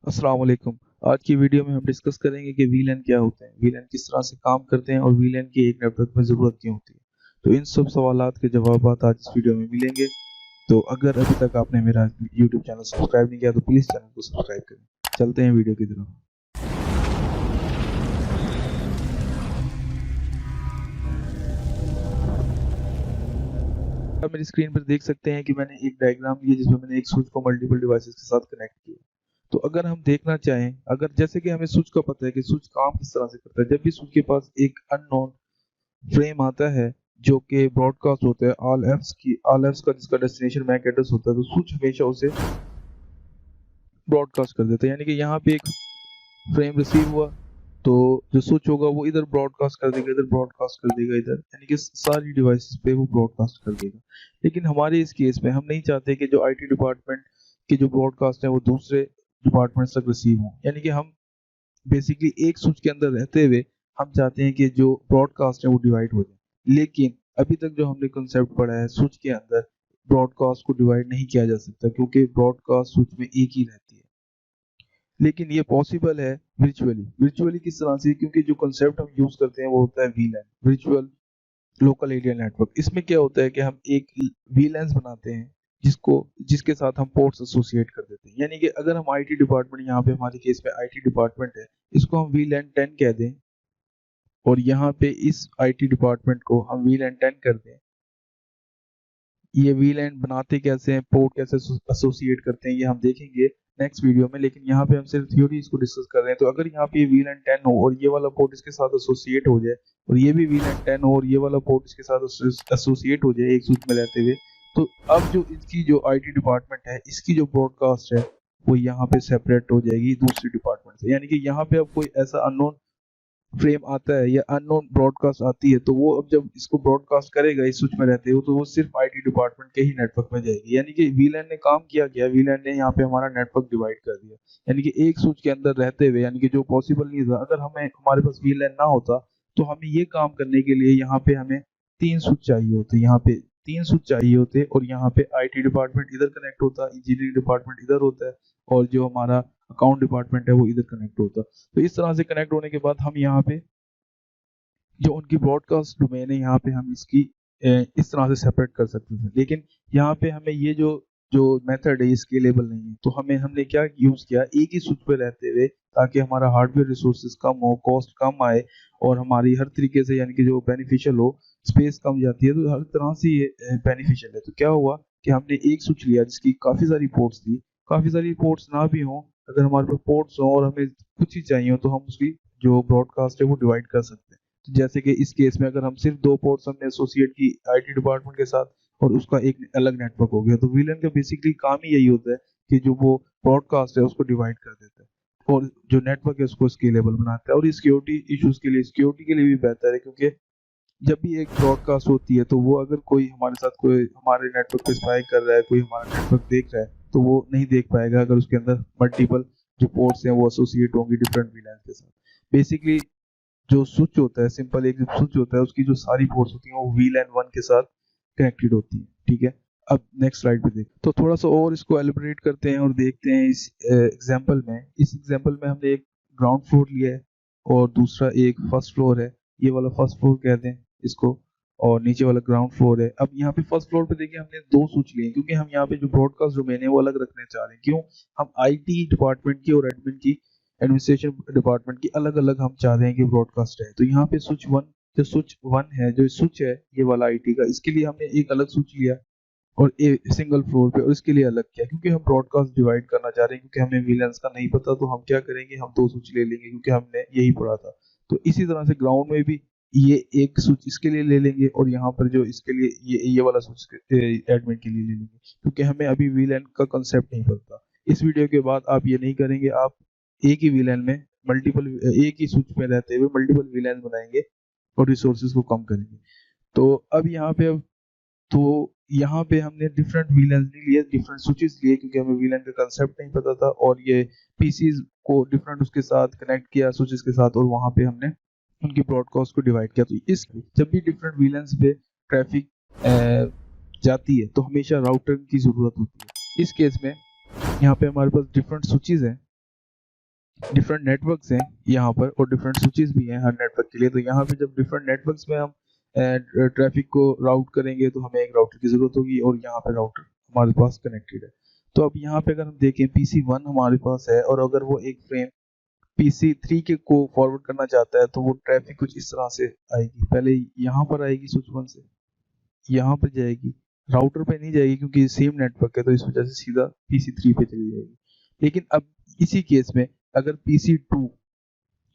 अस्सलाम वालेकुम। आज की वीडियो में हम डिस्कस करेंगे कि वीलैन क्या होते हैं, वीलैन किस तरह से काम करते हैं और वीलैन की एक नेटवर्क में ज़रूरत क्यों होती है। तो इन सब सवालात के जवाब आज इस वीडियो में मिलेंगे। तो अगर अभी तक आपने मेरा यूट्यूब चैनल सब्सक्राइब नहीं किया तो प्लीज़ चैनल को सब्सक्राइब करें। चलते हैं वीडियो की तरफ। आप मेरी स्क्रीन पर देख सकते हैं कि मैंने एक डायग्राम लिया जिसमें मैंने एक स्विच को मल्टीपल डिवाइसेस के साथ कनेक्ट किया। तो अगर हम देखना चाहें, अगर जैसे कि हमें स्विच का पता है कि स्विच काम किस तरह से करता है, जब भी स्विच के पास एक अननोन फ्रेम आता है जो कि ब्रॉडकास्ट होता है ऑल एफ्स का जिसका डेस्टिनेशन मैक एड्रेस होता है, तो स्विच हमेशा उसे ब्रॉडकास्ट कर देता है। यानी कि यहाँ पे एक फ्रेम रिसीव हुआ तो जो स्विच होगा वो इधर ब्रॉडकास्ट कर देगा, इधर ब्रॉडकास्ट कर देगा, इधर, यानी कि सारी डिवाइसेस पे वो ब्रॉडकास्ट कर देगा। लेकिन हमारे इस केस में हम नहीं चाहते कि जो आईटी डिपार्टमेंट के जो ब्रॉडकास्ट है वो दूसरे डिपार्टमेंट तक रिसीव हो। यानी कि हम बेसिकली एक स्विच के अंदर रहते हुए हम चाहते हैं कि जो ब्रॉडकास्ट है वो डिवाइड हो जाए। लेकिन अभी तक जो हमने कंसेप्ट पढ़ा है, स्विच के अंदर ब्रॉडकास्ट को डिवाइड नहीं किया जा सकता क्योंकि ब्रॉडकास्ट स्विच में एक ही रहती है। लेकिन ये पॉसिबल है वर्चुअली। वर्चुअली किस तरह से? क्योंकि जो कंसेप्ट हम यूज करते हैं वो होता है वीलैन, वर्चुअल लोकल एरिया नेटवर्क। इसमें क्या होता है कि हम एक वीलैंस बनाते हैं जिसके साथ हम पोर्ट्स एसोसिएट कर देते हैं। यानी कि अगर हम आईटी डिपार्टमेंट, यहाँ पे हमारे केस में आईटी डिपार्टमेंट है, इसको हम वीलैन 10 कह दें और यहाँ पे इस आईटी डिपार्टमेंट को हम वीलैन 10 कर दें। ये वीलैन बनाते कैसे हैं, पोर्ट कैसे एसोसिएट करते हैं, ये हम देखेंगे नेक्स्ट वीडियो में। लेकिन यहाँ पे हम सिर्फ थ्योरी इसको डिस्कस कर रहे हैं। तो अगर यहाँ पे वीलैन 10 हो और ये वाला पोर्ट इसके साथ एसोसिएट हो जाए और ये भी वीलैन 10 हो और ये वाला पोर्ट इसके साथ एसोसिएट हो जाए एक स्विच में रहते हुए, तो अब जो इसकी जो आईटी डिपार्टमेंट है, इसकी जो ब्रॉडकास्ट है वो यहाँ पे सेपरेट हो जाएगी दूसरी डिपार्टमेंट से। यानी कि यहाँ पे अब कोई ऐसा अननोन फ्रेम आता है या अननोन ब्रॉडकास्ट आती है, तो वो अब जब इसको ब्रॉडकास्ट करेगा इस स्विच में रहते हो, तो वो सिर्फ आईटी डिपार्टमेंट के ही नेटवर्क में जाएगी। यानी कि वीलैन ने काम किया गया, वीलैन ने यहाँ पे हमारा नेटवर्क डिवाइड कर दिया। यानी कि एक स्विच के अंदर रहते हुए, यानी कि जो पॉसिबल नहीं था, अगर हमारे पास वीलैन ना होता तो हमें ये काम करने के लिए यहाँ पे हमें 3 स्विच चाहिए होते, यहाँ पे 3 स्विच चाहिए होते और यहाँ पे आईटी डिपार्टमेंट इधर कनेक्ट होता, इंजीनियरिंग डिपार्टमेंट इधर होता है और जो हमारा अकाउंट डिपार्टमेंट है वो इधर कनेक्ट होता। तो इस तरह से कनेक्ट होने के बाद हम यहाँ पे जो उनकी ब्रॉडकास्ट डोमेन है, यहाँ पे हम इसकी इस तरह से सेपरेट कर सकते थे। लेकिन यहाँ पे हमें ये जो जो मेथड है ये स्केलेबल नहीं है। तो हमने क्या यूज किया, एक ही स्विच पे रहते हुए, ताकि हमारा हार्डवेयर रिसोर्सेज कम हो, कॉस्ट कम आए और हमारी हर तरीके से, यानी कि जो बेनिफिशियल हो, स्पेस कम जाती है, तो हर तरह से ये बेनिफिशियल है। तो क्या हुआ कि हमने एक स्विच लिया जिसकी काफी सारी पोर्ट्स थी। काफी सारी पोर्ट्स ना भी हो, अगर हमारे पास पोर्ट्स हो और हमें कुछ ही चाहिए हो, तो हम उसकी जो ब्रॉडकास्ट है वो डिवाइड कर सकते हैं। जैसे कि इस केस में अगर हम सिर्फ 2 पोर्ट्स हमने एसोसिएट की आईटी डिपार्टमेंट के साथ और उसका एक अलग नेटवर्क हो गया, तो वीलन का बेसिकली काम ही यही होता है कि जो वो ब्रॉडकास्ट है उसको डिवाइड कर देता है और जो नेटवर्क है उसको स्केलेबल बनाता है। और सिक्योरिटी इश्यूज के लिए, सिक्योरिटी के लिए भी बेहतर है, क्योंकि जब भी एक ब्रॉडकास्ट होती है तो वो अगर कोई हमारे साथ, कोई हमारे नेटवर्क पे स्पाई कर रहा है, कोई हमारा नेटवर्क देख रहा है, तो वो नहीं देख पाएगा अगर उसके अंदर मल्टीपल जो पोर्ट्स हैं वो एसोसिएट होंगी डिफरेंट वीलैन के साथ। बेसिकली जो स्विच होता है, सिंपल एक स्विच होता है, उसकी जो सारी पोर्ट्स होती हैं वो VLAN 1 के साथ कनेक्टेड होती हैं। ठीक है, अब नेक्स्ट स्लाइड पे देख, तो थोड़ा सा और इसको एलिब्रेट करते हैं और देखते हैं इस एग्जांपल में। इस एग्जांपल में हमने एक ग्राउंड फ्लोर लिया है और दूसरा एक फर्स्ट फ्लोर है। ये वाला फर्स्ट फ्लोर कह दें इसको और नीचे वाला ग्राउंड फ्लोर है। अब यहाँ पे फर्स्ट फ्लोर पे देखिए हमने 2 स्विच लिए क्योंकि हम यहाँ पे जो ब्रॉडकास्ट डोमेन है वो अलग रखने चाह रहे हैं। क्यों? हम आईटी डिपार्टमेंट की और एडमिन की, एडमिनिस्ट्रेशन डिपार्टमेंट की अलग अलग हम चाह रहे हैं कि ब्रॉडकास्ट है। तो यहाँ पे स्विच वन है, जो स्विच है ये वाला आईटी का, इसके लिए हमने एक अलग स्विच लिया और सिंगल फ्लोर पे, और इसके लिए अलग किया क्योंकि हम ब्रॉडकास्ट डिवाइड करना चाह रहे हैं। क्योंकि हमें वीलैंस का नहीं पता तो हम क्या करेंगे, हम 2 स्विच ले लेंगे क्योंकि हमने यही पढ़ा था। तो इसी तरह से ग्राउंड में भी ये एक स्विच इसके लिए ले लेंगे और यहाँ पर जो इसके लिए ये वाला स्विच एडमिन के लिए ले लेंगे, क्योंकि हमें अभी वीलैन का कंसेप्ट नहीं पता। इस वीडियो के बाद आप ये नहीं करेंगे, आप एक ही वीलैन में मल्टीपल, एक ही स्विच में रहते हुए मल्टीपल वीलैन बनाएंगे और रिसोर्सेज को कम करेंगे। तो अब यहाँ पे, तो यहाँ पे हमने डिफरेंट वीलैन नहीं लिए, डिफरेंट स्विचेस लिए क्योंकि हमें वीलैन का कंसेप्ट नहीं पता था, और ये पीसीज को डिफरेंट उसके साथ कनेक्ट किया स्विचेस के साथ और वहां पे हमने उनकी ब्रॉडकास्ट को डिवाइड किया। तो इस जब भी डिफरेंट वीलैंस पे ट्रैफिक जाती है तो हमेशा राउटर की जरूरत होती है। इस केस में यहाँ पे हमारे पास डिफरेंट स्विचेस हैं डिफरेंट नेटवर्क्स हैं यहाँ पर और डिफरेंट स्विचेस भी हैं हर नेटवर्क के लिए। तो यहाँ पे जब डिफरेंट नेटवर्क्स में हम ट्रैफिक को राउट करेंगे तो हमें एक राउटर की ज़रूरत होगी और यहाँ पे राउटर हमारे पास कनेक्टेड है। तो अब यहाँ पे अगर हम देखें PC1 हमारे पास है और अगर वो एक फ्रेम PC3 के को फॉरवर्ड करना चाहता है तो वो ट्रैफिक कुछ इस तरह से आएगी। पहले यहाँ पर आएगी स्विच 1 से, यहाँ पर जाएगी, राउटर पे नहीं जाएगी क्योंकि सेम नेटवर्क है तो इस वजह से सीधा PC3 पे चली जाएगी। लेकिन अब इसी केस में अगर PC2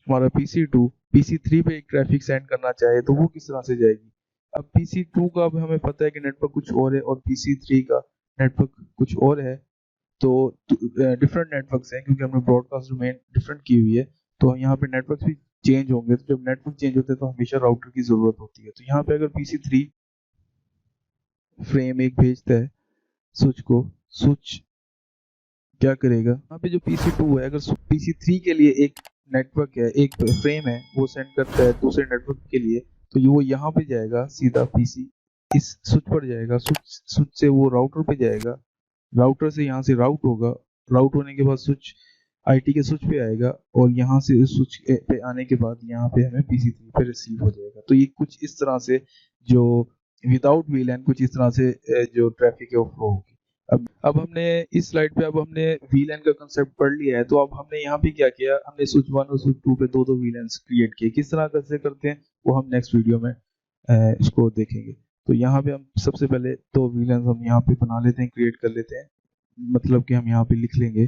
हमारा PC2 PC3 पे एक ट्रैफिक सेंड करना चाहे तो वो किस तरह से जाएगी। अब PC2 का अब हमें पता है कि नेटवर्क कुछ और है और PC3 का नेटवर्क कुछ और है। तो डिफरेंट नेटवर्क्स हैं क्योंकि हमने ब्रॉडकास्ट डोमेन डिफरेंट की हुई है तो यहाँ पे नेटवर्क भी चेंज होंगे। तो जब नेटवर्क चेंज होते हैं तो हमेशा राउटर की जरूरत होती है। तो यहाँ पे अगर PC3 फ्रेम एक भेजता है स्विच को, स्विच क्या करेगा, यहाँ पे जो PC2 है अगर PC3 के लिए एक नेटवर्क है, एक फ्रेम है, वो सेंड करता है दूसरे नेटवर्क के लिए तो ये वो यहाँ पे जाएगा सीधा PC इस स्विच पर जाएगा, स्विच से वो राउटर पे जाएगा, राउटर से यहाँ से राउट होगा, राउट होने के बाद स्विच IT के स्विच पे आएगा और यहाँ से उस स्विच पे आने के बाद यहाँ पे हमें PC3 पे रिसीव हो जाएगा। तो ये कुछ इस तरह से जो विदाउट VLAN कुछ इस तरह से जो ट्रैफिक है वो फ्लो होगी। अब हमने इस स्लाइड पे अब हमने VLAN का कंसेप्ट पढ़ लिया है। तो अब हमने यहाँ पे क्या किया, हमने स्विच 1 और स्विच 2 पे दो VLANs क्रिएट किए। किस तरह कैसे करते हैं वो हम नेक्स्ट वीडियो में इसको देखेंगे। तो यहाँ पे हम सबसे पहले दो VLANs हम यहाँ पे बना लेते हैं, क्रिएट कर लेते हैं, मतलब कि हम यहाँ पे लिख लेंगे।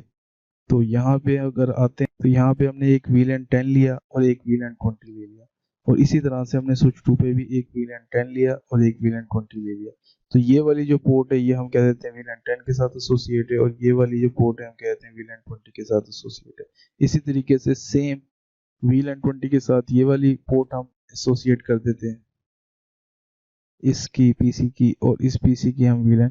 तो यहाँ पे अगर आते हैं तो यहाँ पे हमने एक VLAN 10 लिया और एक VLAN 20 ले लिया और इसी तरह से हमने स्विच 2 पे भी एक VLAN 10 लिया और एक VLAN 20 ले लिया। तो ये वाली जो पोर्ट है ये हम कह देते हैं VLAN 10 के साथ एसोसिएट है और ये वाली जो पोर्ट है हम कहते हैं VLAN 20 के साथ एसोसिएट है। इसी तरीके से सेम VLAN 20 के साथ ये वाली पोर्ट हम एसोसिएट कर देते हैं, इसकी PC की और इस PC की हम VLAN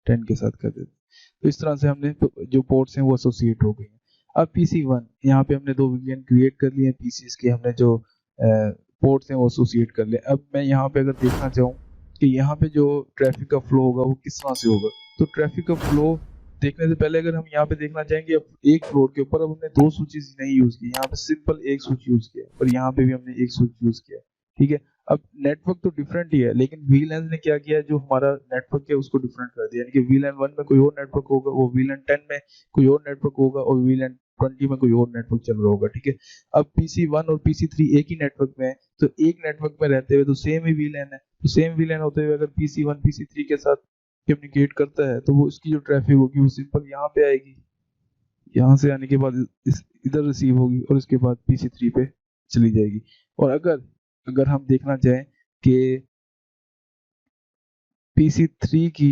10 के साथ कर देते हैं। तो इस तरह से हमने जो पोर्ट्स हैं वो एसोसिएट हो गई हैं। अब PC1 यहाँ पे हमने दो VLAN क्रिएट कर लिए हैं, PCs के हमने जो पोर्ट्स हैं वो एसोसिएट कर लिए। अब मैं यहाँ पे अगर देखना चाहूँ कि यहाँ पे जो ट्रैफिक का फ्लो होगा वो किस तरह से होगा, तो ट्रैफिक का फ्लो देखने से पहले अगर हम यहाँ पे देखना चाहेंगे एक फ्लोर के ऊपर अब हमने दो स्विचेस नहीं यूज की, यहाँ पे सिंपल एक स्विच यूज किया और यहाँ पे भी हमने एक स्विच यूज किया, ठीक है। अब नेटवर्क तो डिफरेंट ही है लेकिन VLAN ने क्या किया, जो हमारा नेटवर्क है उसको डिफरेंट कर दिया, यानी कि VLAN 1 में कोई और नेटवर्क होगा, वो VLAN 10 में कोई और नेटवर्क होगा और VLAN 20 में कोई और नेटवर्क चल रहा होगा, ठीक है। अब PC1 और PC3 एक ही नेटवर्क में है तो एक नेटवर्क में रहते हुए तो सेम ही VLAN है, तो सेम VLAN होते हुए अगर PC1 PC3 के साथ कम्युनिकेट करता है तो वो उसकी जो ट्रैफिक होगी वो सिंपल यहाँ पे आएगी, यहाँ से आने के बाद इधर रिसीव होगी और इसके बाद PC3 पे चली जाएगी। और अगर अगर हम देखना चाहें कि PC3 की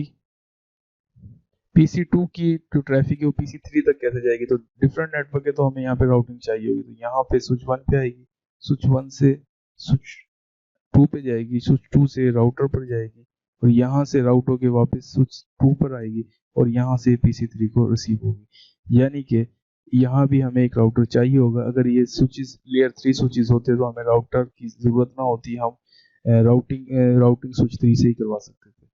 PC2 की जो ट्रैफिक है वो PC3 तक कैसे जाएगी, तो डिफरेंट नेटवर्क है तो हमें यहाँ पे राउटिंग चाहिए होगी। तो यहाँ पे स्विच 1 पे आएगी, स्विच 1 से स्विच 2 पे जाएगी, स्विच 2 से राउटर पर जाएगी और यहाँ से राउट होके वापस स्विच 2 पर आएगी और यहाँ से PC3 को रिसीव होगी। यानी कि यहाँ भी हमें एक राउटर चाहिए होगा। अगर ये स्विचेस लेयर 3 स्विचेस होते तो हमें राउटर की जरूरत ना होती, हम राउटिंग स्विच 3 से ही करवा सकते थे।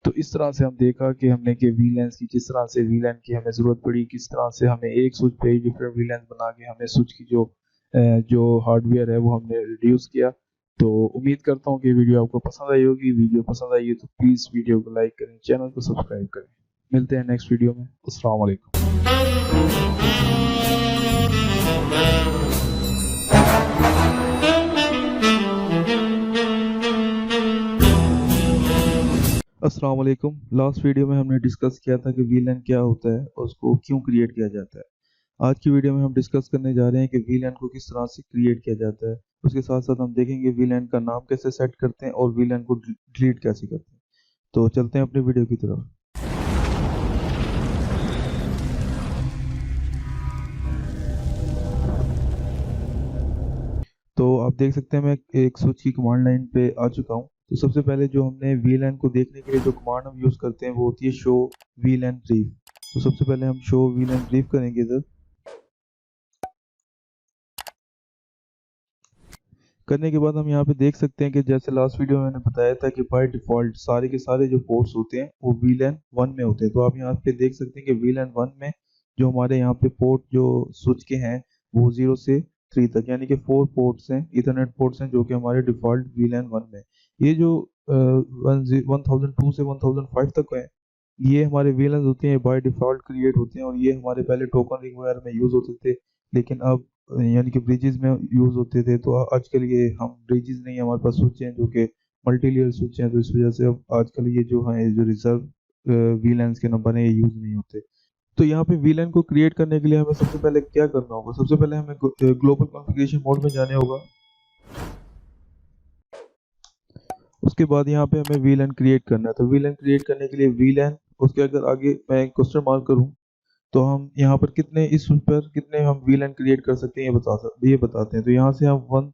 तो इस तरह से हम देखा कि हमने कि VLANs की किस तरह से VLAN की हमें ज़रूरत पड़ी, किस तरह से हमें एक स्विच पे डिफरेंट VLANs बना के हमें स्विच की जो हार्डवेयर है वो हमने रिड्यूस किया। तो उम्मीद करता हूँ कि वीडियो आपको पसंद आई होगी। वीडियो पसंद आई है तो प्लीज़ वीडियो को लाइक करें, चैनल को सब्सक्राइब करें। मिलते हैं नेक्स्ट वीडियो में। अस्सलाम वालेकुम। अस्सलाम वालेकुम। लास्ट वीडियो में हमने डिस्कस किया था कि VLAN क्या होता है और उसको क्यों क्रिएट किया जाता है। आज की वीडियो में हम डिस्कस करने जा रहे हैं कि VLAN को किस तरह से क्रिएट किया जाता है। उसके साथ साथ हम देखेंगे VLAN का नाम कैसे सेट करते हैं और VLAN को डिलीट कैसे करते हैं। तो चलते हैं अपने वीडियो की तरफ। तो आप देख सकते हैं मैं एक स्विच की कमांड लाइन पे आ चुका हूँ। तो सबसे पहले जो हमने VLAN को देखने के लिए जो कमांड हम यूज़ करते हैं वो होती है शो VLAN ब्रीफ। तो सबसे पहले हम शो VLAN ब्रीफ करेंगे इधर। करने के बाद हम यहाँ पे देख सकते हैं कि जैसे लास्ट वीडियो में मैंने बताया था कि बाय डिफ़ॉल्ट सारे के सारे जो पोर्ट्स होते हैं वो VLAN 1 में होते हैं। तो आप यहाँ पे देख सकते हैं कि VLAN 1 में जो हमारे यहाँ पे पोर्ट जो स्विच के हैं वो 0 से 3 तक, यानी कि 4 पोर्ट्स हैं, इथरनेट पोर्ट्स हैं जो कि हमारे डिफ़ॉल्ट VLAN 1 में। ये जो 1002 से 1005 तक है, ये हमारे VLANs होते हैं, बाय डिफ़ॉल्ट क्रिएट होते हैं, और ये हमारे पहले टोकन रिंग वगैरह में यूज़ होते थे, लेकिन अब यानी कि ब्रिजेस में यूज़ होते थे। तो आजकल ये हम ब्रिजेस नहीं, हमारे पास स्विच हैं जो कि मल्टी लेयर स्विच हैं, तो इस वजह से अब आजकल ये जो है, जो रिजर्व VLANs के नंबर हैं, ये यूज़ नहीं होते। तो यहाँ पे VLAN को क्रिएट करने के लिए हमें सबसे पहले क्या करना होगा? सबसे पहले हमें ग्लोबल कॉन्फ़िगरेशन मोड में जाने होगा। उसके बाद यहाँ पे हमें VLAN क्रिएट करना है। तो VLAN क्रिएट करने के लिए VLAN, उसके अगर आगे मैं क्वेश्चन मार्क करूँ, तो हम यहाँ पर कितने, इस स्विच पर कितने हम VLAN क्रिएट कर सकते हैं, ये बताते हैं। तो यहाँ से हम 1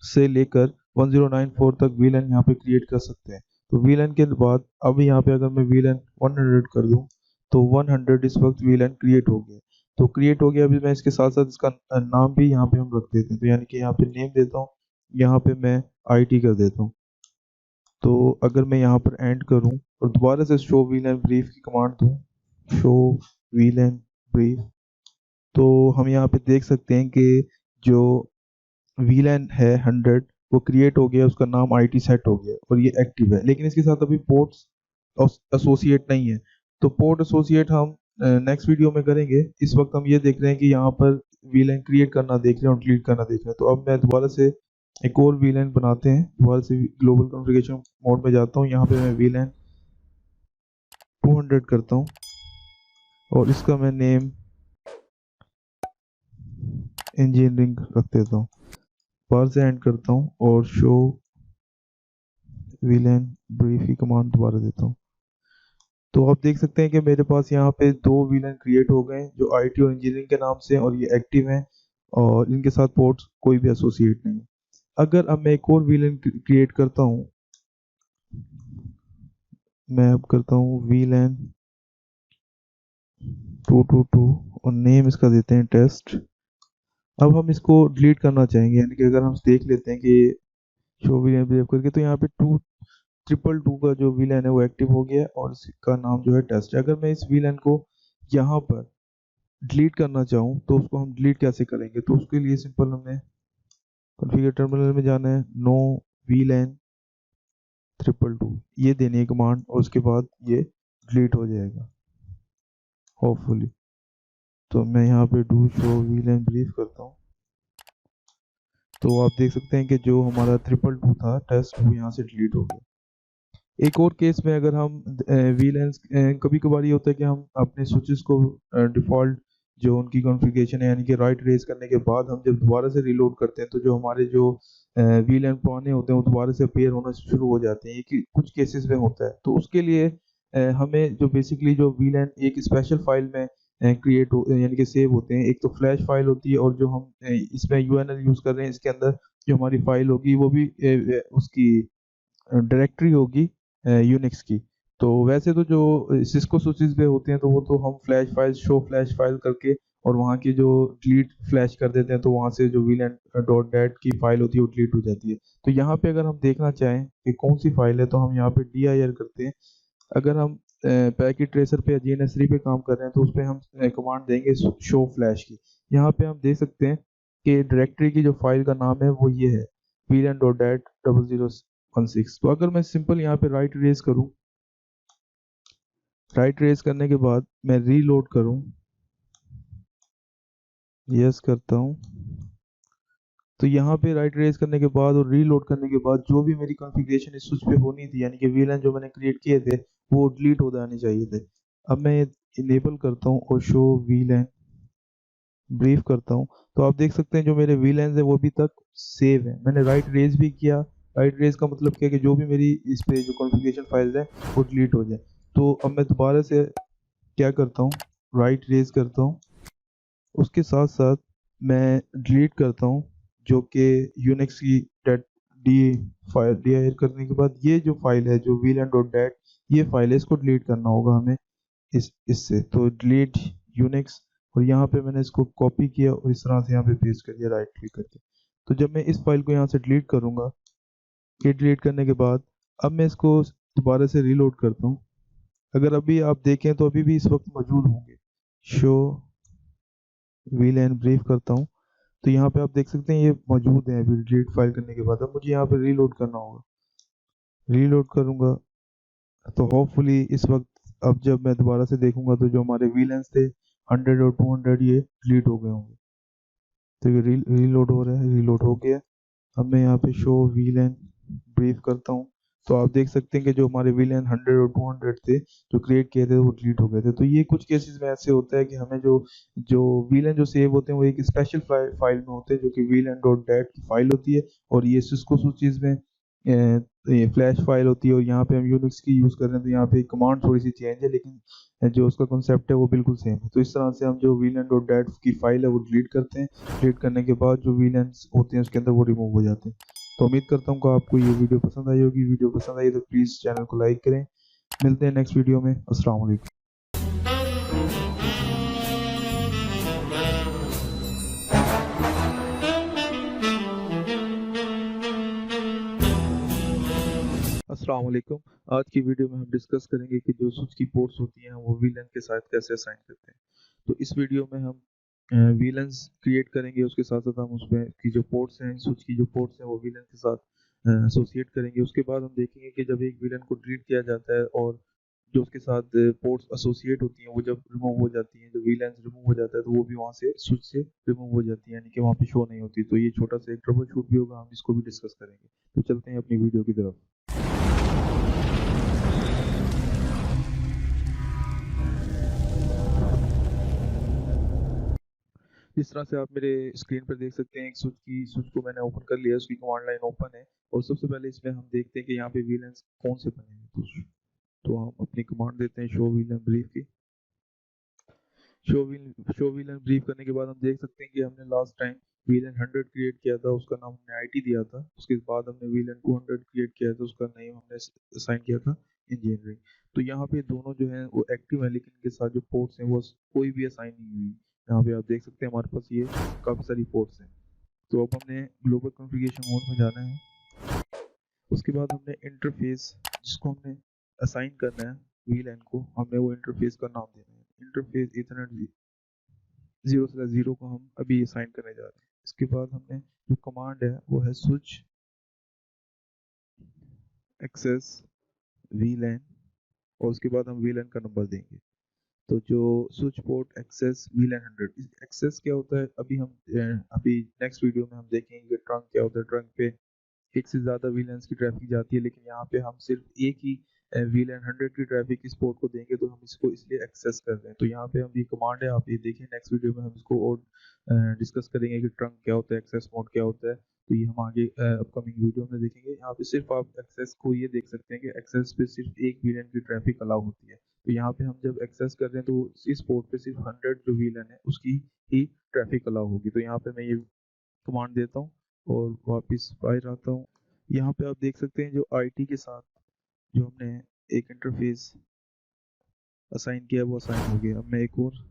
से लेकर 1094 तक VLAN यहाँ पे क्रिएट कर सकते हैं। तो VLAN के बाद अब यहाँ पे अगर मैं VLAN 100 कर दूं, तो 100 इस वक्त VLAN क्रिएट हो गया। तो क्रिएट हो गया, अभी मैं इसके साथ साथ इसका नाम भी यहाँ पे हम रख देते हैं। तो यानी कि यहाँ पे नेम देता हूँ, यहाँ पे मैं IT कर देता हूँ। तो अगर मैं यहाँ पर एंड करूँ और दोबारा से शो VLAN ब्रीफ की कमांड दूँ, शो VLAN ब्रीफ, तो हम यहाँ पे देख सकते हैं कि जो VLAN है 100, वो क्रिएट हो गया, उसका नाम IT सेट हो गया और ये एक्टिव है। लेकिन इसके साथ अभी पोर्ट्स एसोसिएट नहीं है। तो पोर्ट एसोसिएट हम नेक्स्ट वीडियो में करेंगे। इस वक्त हम ये देख रहे हैं कि यहाँ पर VLAN क्रिएट करना देख रहे हैं और डिलीट करना देख रहे हैं। तो अब मैं दोबारा से एक और VLAN बनाते हैं, दोबारा से ग्लोबल कॉन्फ़िगरेशन मोड में जाता हूँ। यहाँ पे मैं VLAN 200 करता हूँ और इसका मैं नेम इंजीनियरिंग रख देता हूँ। बाहर से एंड करता हूँ और शो VLAN ब्रीफ की कमांड दोबारा देता हूँ। तो आप देख सकते हैं कि मेरे पास यहाँ पे 2 VLAN क्रिएट हो गए जो IT और इंजीनियरिंग के नाम से, और ये एक्टिव हैं और इनके साथ पोर्ट्स कोई भी एसोसिएट नहीं है। अगर अब मैं एक और VLAN क्रिएट करता हूँ, मैं अब करता हूँ VLAN 222 और नेम इसका देते हैं टेस्ट। अब हम इसको डिलीट करना चाहेंगे, यानी कि अगर हम देख लेते हैं कि शो VLAN ब्रेव करके, तो यहाँ पे 222 का जो VLAN है वो एक्टिव हो गया और इसका नाम जो है टेस्ट है। अगर मैं इस VLAN को यहाँ पर डिलीट करना चाहूँ तो उसको हम डिलीट कैसे करेंगे? तो उसके लिए सिंपल हमें कॉन्फ़िगर टर्मिनल में जाना है, नो VLAN 222 ये देनी है कमांड, और उसके बाद ये डिलीट हो जाएगा होपफुली। तो मैं यहाँ पे डू शो VLAN ब्रीफ करता हूँ, तो आप देख सकते हैं कि जो हमारा 222 था टेस्ट, वो यहाँ से डिलीट हो गया। एक और केस में अगर हम VLANs, कभी कभार ये होता है कि हम अपने स्विचेस को डिफ़ॉल्ट जो उनकी कॉन्फ़िगरेशन है, यानी कि राइट रेज करने के बाद हम जब दोबारा से रीलोड करते हैं, तो जो हमारे जो VLAN पुराने होते हैं वो दोबारा से अपीयर होना शुरू हो जाते हैं। ये कि कुछ केसेस में होता है। तो उसके लिए हमें जो बेसिकली जो VLAN एक स्पेशल फाइल में क्रिएट हो, यानी कि सेव होते हैं। एक तो फ्लैश फाइल होती है, और जो हम इसमें UNL यूज़ कर रहे हैं, इसके अंदर जो हमारी फाइल होगी वो भी उसकी डायरेक्टरी होगी यूनिक्स की। तो वैसे तो जो सिस्को स्विचेस पे होते हैं, तो वो तो हम flash file, show flash file करके और वहाँ की जो डिलीट फ्लैश कर देते हैं, तो वहाँ से जो VLAN डॉट डेट की फाइल होती है वो डिलीट हो जाती है। तो यहाँ पे अगर हम देखना चाहें कि कौन सी फाइल है, तो हम यहाँ पे dir करते हैं। अगर हम पैकेट ट्रेसर पे या GNS3 पे काम कर रहे हैं, तो उस पर हम कमांड देंगे शो फ्लैश की। यहाँ पे हम देख सकते हैं कि डायरेक्टरी की जो फाइल का नाम है वो ये है, VLAN डॉट डेट 0016। तो अगर मैं सिंपल यहाँ पे राइट रेज करूँ, राइट रेज करने के बाद मैं रीलोड करूँ, यस करता हूँ, तो यहाँ पे राइट रेज करने के बाद और रीलोड करने के बाद जो भी मेरी कॉन्फ़िगरेशन इस स्विच पे होनी थी, यानी कि VLAN जो मैंने क्रिएट किए थे वो डिलीट हो जाने चाहिए थे। अब मैं इनेबल करता हूँ और शो VLAN ब्रीफ करता हूँ, तो आप देख सकते हैं जो मेरे VLANs है वो अभी तक सेव है। मैंने राइट रेज भी किया। राइट रेज का मतलब क्या है कि जो भी मेरी इस पे जो कॉन्फ़िगरेशन फाइल्स है वो डिलीट हो जाए। तो अब मैं दोबारा से क्या करता हूँ, राइट रेज करता हूँ, उसके साथ साथ मैं डिलीट करता हूँ जो कि यूनिक्स की डेट डी फाइल dir करने के बाद ये जो फाइल है जो VLAN डॉट डेट, ये फाइल है, इसको डिलीट करना होगा हमें इससे। तो डिलीट यूनिक्स, और यहाँ पे मैंने इसको कॉपी किया और इस तरह से यहाँ पे पेस्ट कर दिया राइट क्लिक करके। तो जब मैं इस फाइल को यहाँ से डिलीट करूँगा, ये डिलीट करने के बाद अब मैं इसको दोबारा से रीलोड करता हूँ। अगर अभी आप देखें तो अभी भी इस वक्त मौजूद होंगे। शो VLAN ब्रीफ करता हूँ, तो यहाँ पे आप देख सकते हैं ये मौजूद है अभी डिलीट फाइल करने के बाद। अब मुझे यहाँ पे रीलोड करना होगा, रीलोड करूंगा तो होपफुली इस वक्त अब जब मैं दोबारा से देखूंगा तो जो हमारे वीलेंस थे 100 और 200 ये डिलीट हो गए होंगे। तो ये रीलोड हो रहा है, रीलोड हो गया। अब मैं यहाँ पे शो वीलेन ब्रीफ करता हूँ तो आप देख सकते हैं कि जो हमारे वीलेन 100 और 200 थे जो क्रिएट किए थे वो डिलीट हो गए थे। तो ये कुछ केसेस में ऐसे होता है कि हमें जो जो वीलेन जो सेव होते हैं वो एक स्पेशल फाइल में होते हैं जो कि वीलेन डॉट डैट की फाइल होती है, और ये सिस्को स्विचेस में ये फ्लैश फाइल होती है। और यहाँ पे हम यूनिक्स की यूज़ कर रहे हैं तो यहाँ पे कमांड थोड़ी सी चेंज है, लेकिन जो उसका कॉन्सेप्ट है वो बिल्कुल सेम है। तो इस तरह से हम जो वीलन डॉट डैट की फाइल है वो डिलीट करते हैं। डिलीट करने के बाद जो वीलेंस होते हैं उसके अंदर वो रिमूव हो जाते हैं। तो उम्मीद करता हूँ कि आपको ये वीडियो पसंद आई होगी। वीडियो पसंद आई तो प्लीज़ चैनल को लाइक करें। मिलते हैं नेक्स्ट वीडियो में। अस्सलाम वालेकुम। अस्सलाम वालेकुम। आज की वीडियो में हम डिस्कस करेंगे कि जो स्विच की पोर्ट्स होती हैं वो वीलन के साथ कैसे असाइन करते हैं। तो इस वीडियो में हम वीलन्स क्रिएट करेंगे, उसके साथ साथ हम उसमें की जो पोर्ट्स हैं स्विच की जो पोर्ट्स हैं वो वीलन के साथ एसोसिएट करेंगे। उसके बाद हम देखेंगे कि जब एक वीलन को डिलीट किया जाता है और जो उसके साथ पोर्ट्स एसोसिएट होती हैं वो जब रिमूव हो जाती हैं, जो वीलेंस रिमूव हो जाता है तो वो भी वहाँ से स्विच से रिमूव हो जाती है, यानी कि वहाँ पे शो नहीं होती। तो ये छोटा सा एक ट्रबल शूट भी होगा, हम इसको भी डिस्कस करेंगे। तो चलते हैं अपनी वीडियो की तरफ। जिस तरह से आप मेरे स्क्रीन पर देख सकते हैं एक स्विच को मैंने ओपन कर लिया, उसकी कमांड लाइन ओपन है। और सबसे पहले इसमें हम देखते हैं कि यहाँ पे वीलेंस कौन से बने हैं। तो हम अपनी कमांड देते हैं शो वीलन ब्रीफ की। शो वीलन ब्रीफ करने के बाद हम देख सकते हैं कि हमने लास्ट टाइम वीलन 100 क्रिएट किया था, उसका नाम हमने आईटी दिया था। उसके बाद हमने वीलन 200 क्रिएट किया था, उसका नेम हमने असाइन किया था इंजीनियरिंग। तो यहाँ पे दोनों जो है वो एक्टिव है, लेकिन इनके साथ जो पोर्ट्स हैं वो कोई भी असाइन नहीं हुई। यहाँ पे आप देख सकते हैं हमारे पास ये काफ़ी सारी पोर्ट्स हैं। तो अब हमने ग्लोबल कॉन्फ़िगरेशन मोड में जाना है। उसके बाद हमने इंटरफेस जिसको हमने असाइन करना है वीलन को, हमने वो इंटरफेस का नाम देना है। इंटरफेस इथरनेट 0/0 को हम अभी असाइन करने जा रहे हैं। इसके बाद हमने जो कमांड है वो है स्विच एक्सेस वीलन, और उसके बाद हम वीलन का नंबर देंगे। तो जो switch port access VLAN 100, access क्या होता है अभी नेक्स्ट वीडियो में हम देखेंगे कि ट्रंक क्या होता है। ट्रंक पे एक से ज़्यादा वीलेंस की ट्रैफिक जाती है, लेकिन यहाँ पे हम सिर्फ एक ही वीलन 100 की ट्रैफिक इस पोर्ट को देंगे, तो हम इसको इसलिए एक्सेस कर रहे हैं। तो यहाँ पे हम ये कमांड है, आप ये देखें। नेक्स्ट वीडियो में हम इसको और डिस्कस करेंगे कि ट्रंक क्या होता है, एक्सेस मोड क्या होता है। तो ये हम आगे अपकमिंग वीडियो में देखेंगे। यहाँ पे सिर्फ आप एक्सेस को ये देख सकते हैं कि एक्सेस पे सिर्फ एक वीलन की ट्रैफिक अलाउ होती है। तो यहाँ पे हम जब एक्सेस कर रहे हैं तो इस पोर्ट पे सिर्फ 100 जो वीलन है उसकी ही ट्रैफिक अलाउ होगी। तो यहाँ पे मैं ये कमांड देता हूँ और वापस बाहर आता हूँ। यहाँ पे आप देख सकते हैं जो आईटी के साथ जो हमने एक इंटरफेस असाइन किया वो असाइन हो गया। अब मैं एक और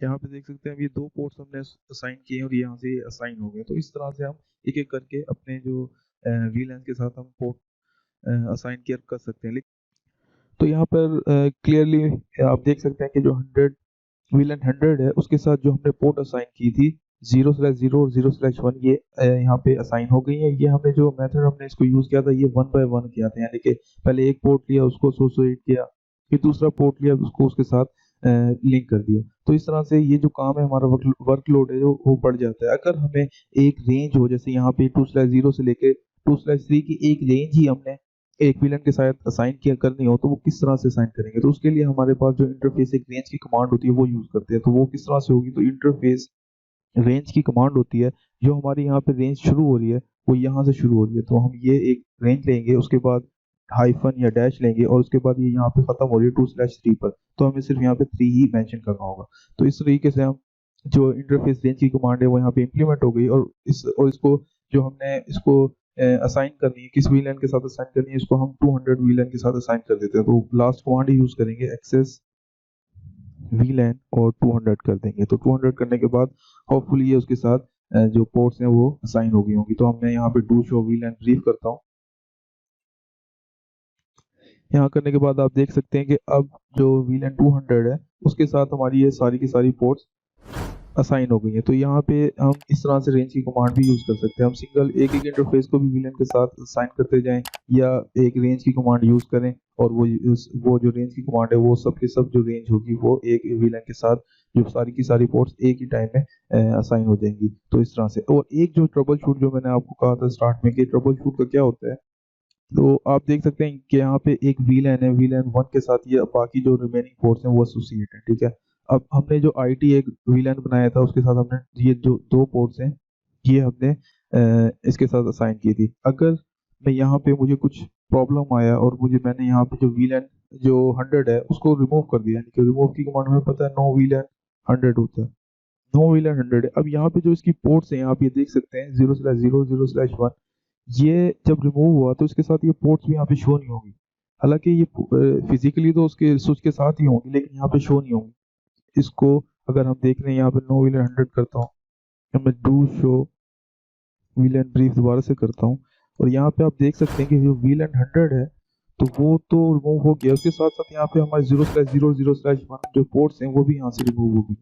यहाँ पे देख सकते हैं, अब ये दो पोर्ट्स हमने असाइन किए हैं और यहाँ से असाइन हो गए। तो इस तरह से हम एक एक करके अपने जो वीलेंस के साथ हम पोर्ट असाइन किया कर सकते हैं। तो यहाँ पर क्लियरली आप देख सकते हैं कि जो 100 वीलन 100 है उसके साथ जो हमने पोर्ट असाइन की थी 0/0 और 0/1 ये यहाँ पे असाइन हो गई है। ये हमने जो मेथड हमने इसको यूज किया था ये 1 बाय 1 किया था, यानी कि पहले एक पोर्ट लिया उसको एसोसिएट किया, फिर दूसरा पोर्ट लिया उसको उसके साथ लिंक कर दिया। तो इस तरह से ये जो काम है हमारा वर्कलोड है जो वो बढ़ जाता है। अगर हमें एक रेंज हो, जैसे यहाँ पे 2/0 से लेके 2/3 की एक रेंज ही हमने एक विलन के साथ असाइन किया करनी हो, तो वो किस तरह से असाइन करेंगे। तो उसके लिए हमारे पास जो इंटरफेस एक रेंज की कमांड होती है वो यूज करते हैं। तो वो किस तरह से होगी, तो इंटरफेस रेंज की कमांड होती है। जो हमारी यहाँ पे रेंज शुरू हो रही है वो यहाँ से शुरू हो रही है, तो हम ये एक रेंज लेंगे, उसके बाद हाइफन या डैश लेंगे और उसके बाद ये यहाँ पे खत्म हो रही है 2/3 पर, तो हमें सिर्फ यहाँ पे 3 ही मेंशन करना होगा। तो इस तरीके से हम जो इंटरफेस रेंज की कमांड है वो यहाँ पे इम्प्लीमेंट हो गई। और इसको जो हमने इसको असाइन करनी है, किस वीलन के साथ असाइन करनी है, इसको हम 200 वीलन के साथ असाइन कर देते हैं। तो लास्ट कमांड ही यूज करेंगे, एक्सेस वीलन और 200 कर देंगे। तो 200 करने के बाद होपफुली ये उसके साथ जो पोर्ट्स हैं वो असाइन हो गई होंगी। तो मैं यहाँ पे डू शो VLAN ब्रीफ करता हूँ। यहाँ करने के बाद आप देख सकते हैं कि अब जो VLAN 200 है उसके साथ हमारी ये सारी की सारी पोर्ट्स असाइन हो गई है। तो यहाँ पे हम इस तरह से रेंज की कमांड भी यूज कर सकते हैं। हम सिंगल एक एक इंटरफेस को भी VLAN के साथ असाइन करते जाएं, या एक रेंज की कमांड यूज करें और वो जो रेंज की कमांड है वो सब के सब जो रेंज होगी वो एक VLAN के साथ जो सारी की सारी पोर्ट्स एक ही टाइम में असाइन हो जाएंगी। तो इस तरह से। और एक जो ट्रबल शूट जो मैंने आपको कहा था स्टार्ट में कि ट्रबल शूट का क्या होता है, तो आप देख सकते हैं कि यहाँ पे एक VLAN है, VLAN 1 के साथ ये बाकी जो रिमेनिंग पोर्ट्स हैं वो एसोसिएट है, ठीक है। अब हमने जो IT एक VLAN बनाया था उसके साथ हमने ये जो दो पोर्ट्स हैं ये हमने इसके साथ असाइन की थी। अगर मैं यहाँ पे मुझे कुछ प्रॉब्लम आया और मैंने यहाँ पे जो VLAN जो 100 है उसको रिमूव कर दिया, यानी कि रिमूव की कमांड हमें पता है नो VLAN 100 होता है, नो VLAN 100 है। अब यहाँ पे जो इसकी पोर्ट्स हैं आप ये देख सकते हैं 0/0 0/1, ये जब रिमूव हुआ तो इसके साथ ये पोर्ट्स भी यहाँ पे शो नहीं होंगी। हालांकि ये फिजिकली तो उसके स्विच के साथ ही होंगी लेकिन यहाँ पे शो नहीं होंगी। इसको अगर हम देख रहे हैं यहाँ पे नो VLAN 100 करता हूँ, मैं डू शो VLAN ब्रीफ दोबारा से करता हूँ और यहाँ पे आप देख सकते हैं कि जो VLAN 100 है तो वो तो रिमूव हो गया, उसके साथ साथ यहाँ पे हमारे 0/0 0/1 जो पोर्ट्स हैं वो भी यहाँ से रिमूव हो गई।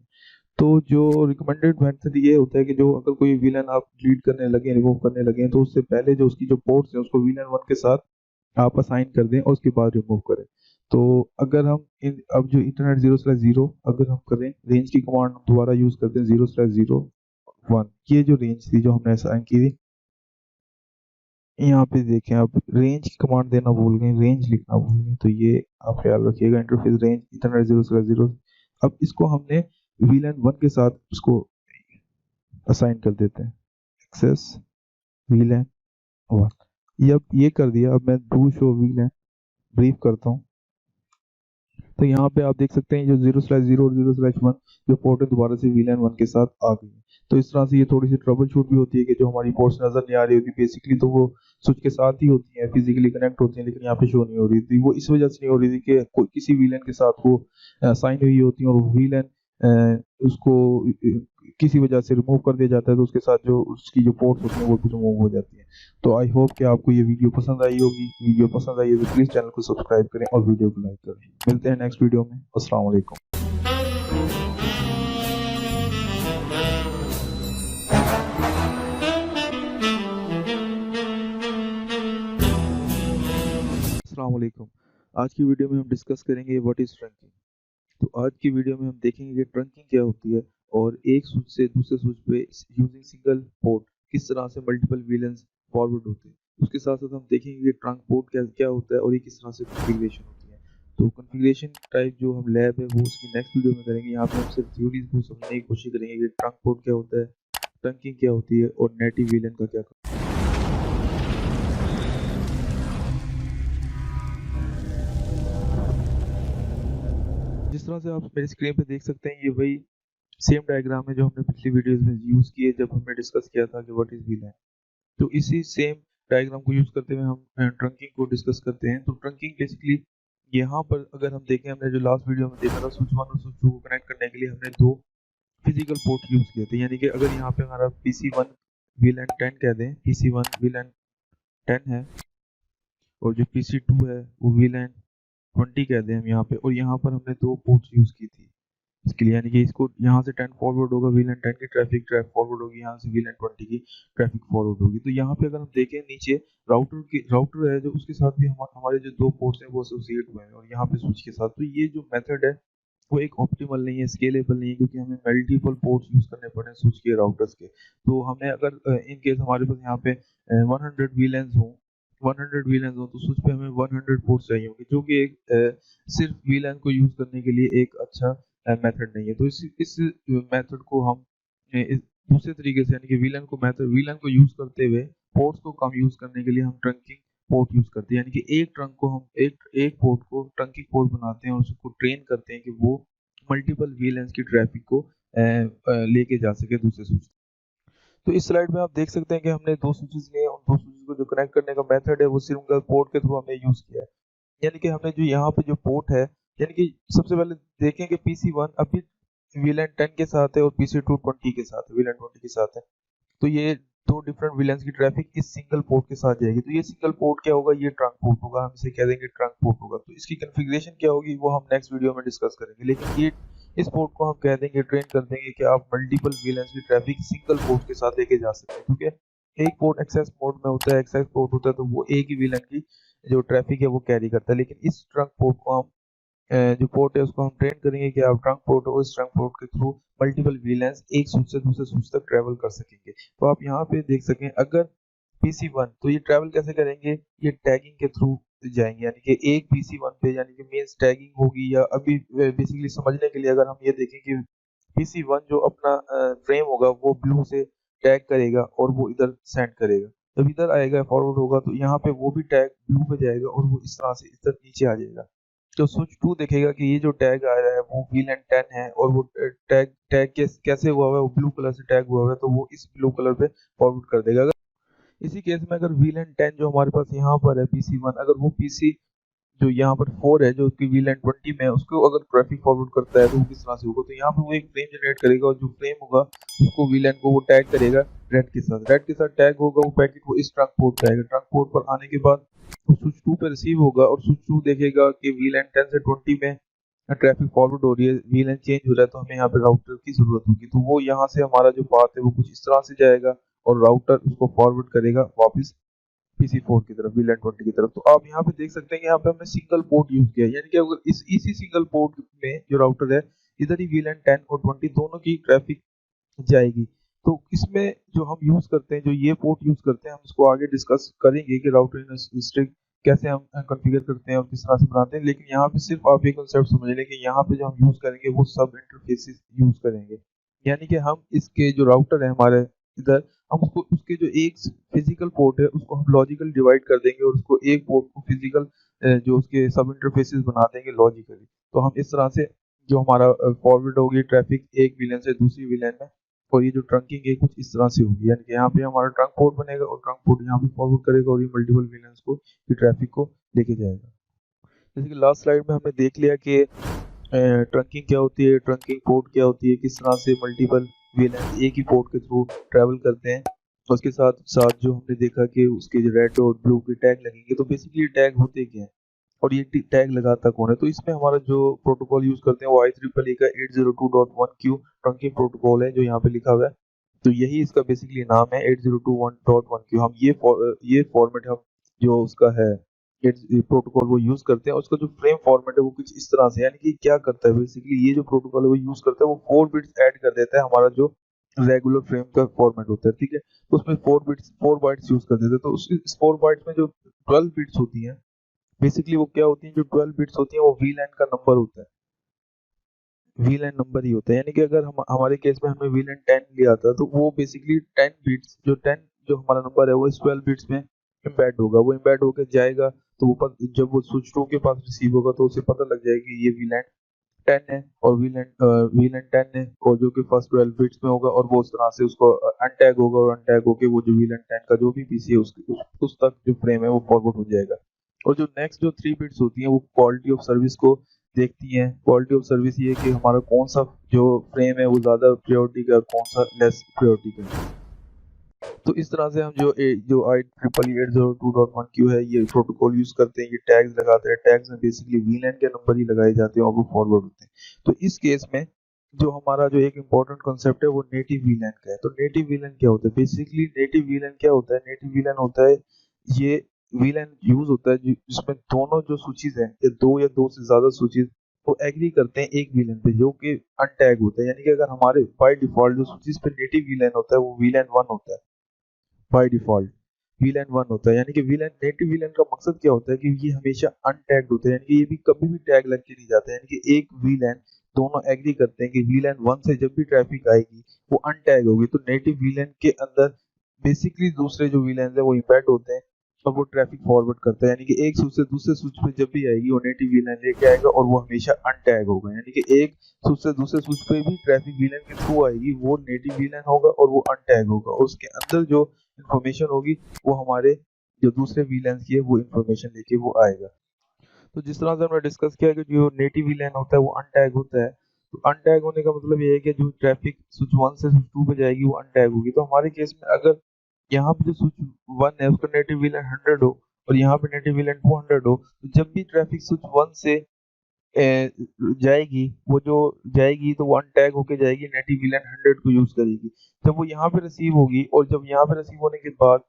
तो जो रिकमेंडेड मेथड ये होता है कि जो अगर कोई VLAN आप डिलीट करने लगे, रिमूव करने लगे तो उससे पहले जो उसकी जो पोर्ट्स हैं उसको VLAN 1 के साथ आप असाइन कर दें और उसके बाद रिमूव करें। तो अगर हम अब जो इंटरनेट 0/0 अगर हम करें, रेंज की कमांड दोबारा यूज करते हैं 0/01, ये जो रेंज थी जो हमने असाइन की थी, यहाँ पे देखें आप रेंज की कमांड देना भूल गए, रेंज लिखना भूल गए, तो ये आप ख्याल रखिएगा। इंटरफेस रेंज इंटरनेट 0/0, अब इसको हमने VLAN 1 के साथ उसको असाइन कर देते हैं, एक्सेस VLAN 1। ये अब ये कर दिया। अब मैं डू शो VLAN ब्रीफ करता हूँ तो यहाँ पे आप देख सकते हैं जो 0/0 और 0/1 जो पोर्ट है दोबारा से VLAN 1 के साथ आ गई है। तो इस तरह से ये थोड़ी सी ट्रबल शूट भी होती है कि जो हमारी पोर्ट्स नजर नहीं आ रही होती, बेसिकली तो वो स्विच के साथ ही होती है, फिजिकली कनेक्ट होती है, लेकिन यहाँ पे शो नहीं हो रही थी। वो इस वजह से नहीं हो रही थी कि कोई किसी VLAN के साथ वो साइन हुई होती है और VLAN उसको किसी वजह से रिमूव कर दिया जाता है तो उसके साथ जो उसकी जो पोर्ट्स होती हैं वो भी रिमूव हो जाती है। तो आई होप कि आपको ये वीडियो पसंद आई होगी। वीडियो पसंद आई है तो प्लीज़ चैनल को सब्सक्राइब करें और वीडियो को लाइक करें। मिलते हैं नेक्स्ट वीडियो में। अस्सलाम वालेकुम। अस्सलाम वालेकुम। आज की वीडियो में हम डिस्कस करेंगे व्हाट इज़ ट्रंकिंग। तो आज की वीडियो में हम देखेंगे कि ट्रंकिंग क्या होती है और एक स्विच से दूसरे स्विच पे यूजिंग सिंगल पोर्ट किस तरह से मल्टीपल VLANs फॉरवर्ड होते हैं। उसके साथ साथ हम देखेंगे कि ट्रंक पोर्ट क्या क्या होता है और ये किस तरह से कॉन्फ़िगरेशन होती है। तो कॉन्फ़िगरेशन टाइप जो हम लैब है वो उसकी नेक्स्ट वीडियो में करेंगे। यहाँ पे हम सिर्फ थ्योरीज को समझने की कोशिश करेंगे कि ट्रंक पोर्ट क्या होता है, ट्रंकिंग क्या होती है और नेटिव VLAN का क्या। जिस तरह से आप मेरी स्क्रीन पे देख सकते हैं ये वही सेम डायग्राम है जो हमने पिछली वीडियोस में यूज किए जब हमने डिस्कस किया था कि व्हाट इज VLAN। तो इसी सेम डायग्राम को यूज करते हुए हम ट्रंकिंग को डिस्कस करते हैं। तो ट्रंकिंग बेसिकली यहाँ पर अगर हम देखें, हमने जो लास्ट वीडियो में देखा था स्विच 1 और स्विच 2 को कनेक्ट करने के लिए हमने दो फिजिकल पोर्ट यूज किए थे। यानी कि अगर यहाँ पे हमारा PC1 VLAN 10 कह दें, PC1 VLAN 10 है और जो PC2 है वो VLAN 20 कह दें हम यहाँ पे, और यहाँ पर हमने दो पोर्ट्स यूज की थी इसके लिए। यानी कि इसको यहाँ से 10 फॉरवर्ड होगा, VLAN 10 की ट्रैफिक फॉरवर्ड होगी, यहाँ से VLAN 20 की ट्रैफिक फॉरवर्ड होगी। तो यहाँ पे अगर हम देखें नीचे राउटर है जो उसके साथ भी हमारे जो दो पोर्ट्स हैं वो एसोसिएट हुए हैं और यहाँ पे स्विच के साथ। तो ये जो मेथड है वो एक ऑप्टिमल नहीं है, स्केलेबल नहीं है, क्योंकि हमें मल्टीपल पोर्ट्स यूज करने पड़े स्विच के, राउटर्स के। तो हमें अगर इन केस हमारे पास यहाँ पे 100 VLANs हों 100 VLANs हो तो स्विच पे हमें 100 पोर्ट्स चाहिए होंगे, जो कि एक सिर्फ VLAN को यूज करने के लिए एक अच्छा मेथड नहीं है। तो इस मेथड को हम इस दूसरे तरीके से, यानी कि VLAN को यूज करते हुए पोर्ट्स को कम यूज करने के लिए हम ट्रंकिंग पोर्ट यूज करते हैं। यानी कि एक ट्रंक को हम एक पोर्ट को ट्रंकिंग पोर्ट बनाते हैं और उसको ट्रेन करते हैं कि वो मल्टीपल VLANs की ट्रैफिक को लेके जा सके दूसरे स्विच। तो इस स्लाइड में आप देख सकते हैं कि हमने दो स्विचेस लिए, उन दो स्विचेस को जो कनेक्ट करने का मेथड है वो सिंगल पोर्ट के थ्रू हमने यूज किया है। यानी कि हमने जो यहाँ पे जो पोर्ट है, यानी कि सबसे पहले देखें कि PC1 अभी VLAN 10 के साथ है और PC2 20 के साथ है, VLAN 20 के साथ है। तो ये दो डिफरेंट वीलैंस की ट्रैफिक इस सिंगल पोर्ट के साथ जाएगी। तो ये सिंगल पोर्ट क्या होगा, ये ट्रंक पोर्ट होगा, हम इसे कह देंगे ट्रंक पोर्ट होगा। तो इसकी कॉन्फ़िगरेशन क्या होगी वो हम नेक्स्ट वीडियो में डिस्कस करेंगे, लेकिन ये इस पोर्ट को हम कह देंगे, ट्रेन कर देंगे कि आप मल्टीपल वीलैंस की ट्रैफिक सिंगल पोर्ट के साथ लेके जा सकते हैं, क्योंकि एक पोर्ट एक्सेस मोड में होता है, एक्सेस पोर्ट होता है, तो वो एक ही वीलन की जो ट्रैफिक है वो कैरी करता है। लेकिन इस ट्रंक पोर्ट को हम जो पोर्ट है उसको हम ट्रेन करेंगे कि आप ट्रंक पोर्ट हो, इस ट्रंक पोर्ट के थ्रू मल्टीपल वीलैंस एक स्विच से दूसरे स्विच तक ट्रेवल कर सकेंगे। तो आप यहाँ पे देख सकें, अगर PC1 तो ये ट्रैवल कैसे करेंगे, ये टैगिंग के थ्रू जाएंगे, यानी कि एक PC1 पे यानी कि मींस टैगिंग होगी। या अभी बेसिकली समझने के लिए अगर हम ये देखें कि PC1 जो अपना फ्रेम होगा वो ब्लू से टैग करेगा और वो इधर सेंड करेगा, जब इधर आएगा फॉरवर्ड होगा तो यहाँ पे वो भी टैग ब्लू पे जाएगा और वो इस तरह से इधर नीचे आ जाएगा। तो स्विच 2 देखेगा कि ये जो टैग आ रहा है वो VLAN 10 है और वो टैग टैग कैसे हुआ हुआ है, वो ब्लू कलर से टैग हुआ हुआ है, तो वो इस ब्लू कलर पे फॉरवर्ड कर देगा। इसी केस में अगर VLAN 10 जो हमारे पास यहाँ पर है PC1, अगर वो PC जो यहाँ पर 4 है जो कि VLAN 20 में है, उसको अगर ट्रैफिक फॉरवर्ड करता है तो वो किस तरह से होगा, तो यहाँ पे वो एक फ्रेम जनरेट करेगा और जो फ्रेम होगा उसको VLAN को वो टैग करेगा रेड के साथ। रेड के साथ टैग होगा, वो पैकेट वो इस ट्रंक पोर्ट पे आएगा। ट्रंक पोर्ट पर आने के बाद वो स्विच 2 पे रिसीव होगा और स्विच 2 देखेगा कि VLAN 10 से 20 में ट्रैफिक फॉरवर्ड हो रही है, VLAN चेंज हो रहा है, तो हमें यहाँ पे राउटर की जरूरत होगी। तो वो यहाँ से हमारा जो पाथ है वो कुछ इस तरह से जाएगा और राउटर उसको फॉरवर्ड करेगा वापस PC4 की तरफ, VLAN 20 की तरफ। तो आप यहाँ पे देख सकते हैं कि यहाँ पे हमने सिंगल पोर्ट यूज किया है, यानी कि अगर इसी सिंगल पोर्ट में जो राउटर है, इधर ही VLAN 10 और 20 दोनों की ट्रैफिक जाएगी। तो इसमें जो हम यूज करते हैं, जो ये पोर्ट यूज करते हैं, हम इसको आगे डिस्कस करेंगे कि राउटर हिस्ट्रिक कैसे हम कॉन्फ़िगर करते हैं और किस तरह से बनाते हैं। लेकिन यहाँ पे सिर्फ आप ये कंसेप्ट समझ लें कि यहाँ पे जो हम यूज करेंगे वो सब इंटरफेसेस यूज करेंगे, यानी कि हम इसके जो राउटर है हमारे इधर, हम उसको उसके जो एक फिजिकल पोर्ट है उसको हम लॉजिकल डिवाइड कर देंगे और उसको एक पोर्ट को फिजिकल जो उसके सब इंटरफेसेस बना देंगे लॉजिकली। तो हम इस तरह से जो हमारा फॉरवर्ड होगी ट्रैफिक एक विलेन से दूसरी विलेन में, और ये जो ट्रंकिंग है कुछ इस तरह से होगी, यानी कि यहाँ पे हमारा ट्रंक पोर्ट बनेगा और ट्रंक पोर्ट यहाँ पे फॉरवर्ड करेगा और ये मल्टीपल विलेंस को ये ट्रैफिक को लेके जाएगा। जैसे कि लास्ट स्लाइड में हमने देख लिया कि ट्रंकिंग क्या होती है, ट्रंकिंग पोर्ट क्या होती है, किस तरह से मल्टीपल विलेंस एक ही पोर्ट के थ्रू ट्रैवल करते हैं। और उसके साथ साथ जो हमने देखा कि उसके जो रेड और ब्लू के टैग लगेंगे, तो बेसिकली टैग होते क्या हैं और ये टैग लगाता कौन है। तो इसमें हमारा जो प्रोटोकॉल यूज करते हैं वो IEEE का 802.1q ट्रंकिंग प्रोटोकॉल है जो यहाँ पे लिखा हुआ है। तो यही इसका बेसिकली नाम है 802.1q। हम ये फॉर्मेट हम जो उसका है प्रोटोकॉल वो यूज करते हैं। उसका जो फ्रेम फॉर्मेट है वो कुछ इस तरह से, यानी कि क्या करता है बेसिकली, ये जो प्रोटोकॉल है वो यूज करता है, वो 4 बिट्स ऐड कर देता है हमारा जो रेगुलर फ्रेम का फॉर्मेट होता है, ठीक है। तो उसमें 4 बाइट्स यूज कर देते हैं। तो उस 4 बाइट्स में जो 12 बिट्स होती हैं बेसिकली वो क्या होती है, जो 12 बिट्स होती है वो VLAN का नंबर होता है, VLAN नंबर ही होता है। यानी कि अगर हम हमारे केस में हमने VLAN 10 लिया था तो वो बेसिकली 10 बिट्स जो हमारा नंबर है वो इस 12 बिट्स में एम्बेड होगा। वो एम्बेड होकर जाएगा तो वो जब वो स्विच 2 के पास रिसीव होगा तो उसे पता लग जाएगा कि ये VLAN 10 है और VLAN 10 है, और जो कि फर्स्ट 12 बिट्स में होगा, और वो उस तरह से उसको अनटैग होगा और अनटैग होके वो जो VLAN 10 का जो भी PC है उस तक जो फ्रेम है वो फॉरवर्ड हो जाएगा। और जो नेक्स्ट जो 3 बिट्स होती हैं वो क्वालिटी ऑफ सर्विस को देखती हैं। क्वालिटी ऑफ सर्विस ये है कि हमारा कौन सा जो फ्रेम है वो ज़्यादा प्रायोरिटी का, कौन सा लेस प्रायोरिटी का। तो इस तरह से हम जो IEEE 802.1q है ये प्रोटोकॉल यूज करते हैं, ये टैग्स लगाते हैं। टैग्स में बेसिकली VLAN के नंबर ही लगाए जाते हैं और वो फॉरवर्ड होते हैं। तो इस केस में जो हमारा जो एक इम्पोर्टेंट कॉन्सेप्ट है वो नेटिव VLAN का है। तो नेटिव VLAN क्या होता है, बेसिकली नेटिव VLAN क्या होता है, नेटिव VLAN होता है ये VLAN यूज होता है जिसमें दोनों जो स्विचेस हैं या दो से ज्यादा स्विचेस वो एग्री करते हैं एक VLAN पे जो कि अनटैग होता है। यानी कि अगर हमारे बाय डिफॉल्ट जो स्विचेस पे नेटिव VLAN होता है वो VLAN 1 होता है, बाय डिफॉल्ट VLAN 1 होता है। यानी कि नेटिव VLAN का मकसद क्या होता है कि ये हमेशा अनटैग्ड होता है, यानी कि ये भी कभी भी टैग लग के नहीं जाता है। यानी कि एक VLAN दोनों एग्री करते हैं कि VLAN 1 से जब भी ट्रैफिक आएगी वो अनटैग होगी। तो नेटिव VLAN के अंदर बेसिकली दूसरे जो VLAN है वो इम्पैक्ट होते हैं और वो ट्रैफिक फॉरवर्ड करता है। यानी कि एक स्विच से दूसरे स्विच पे जब भी आएगी वो नेटिव VLAN लेके आएगा और वो हमेशा अनटैग होगा। यानी कि एक स्विच से दूसरे स्विच पे भी ट्रैफिक VLAN के थ्रू आएगी, वो नेटिव VLAN होगा और वो अनटैग होगा, और उसके अंदर जो इंफॉर्मेशन होगी वो हमारे जो दूसरे VLANs की है वो इंफॉर्मेशन लेके वो आएगा। तो जिस तरह से हमने डिस्कस किया कि जो नेटिव VLAN होता है वो अनटैग होता है, तो अनटैग होने का मतलब ये है कि जो ट्रैफिक स्विच 1 से स्विच 2 पे जाएगी वो अनटैग होगी। तो हमारे केस में अगर यहाँ पे जो स्विच 1 है उसका नेटिव वीलन 100 हो और यहाँ पे नेटिव वीलन 200 हो, तो जब भी ट्रैफिक स्विच 1 से जाएगी, वो जो जाएगी तो वो अनटैग होके जाएगी, नेटिव वीलन 100 को यूज करेगी। जब वो यहाँ पे रिसीव होगी और जब यहाँ पे रिसीव होने के बाद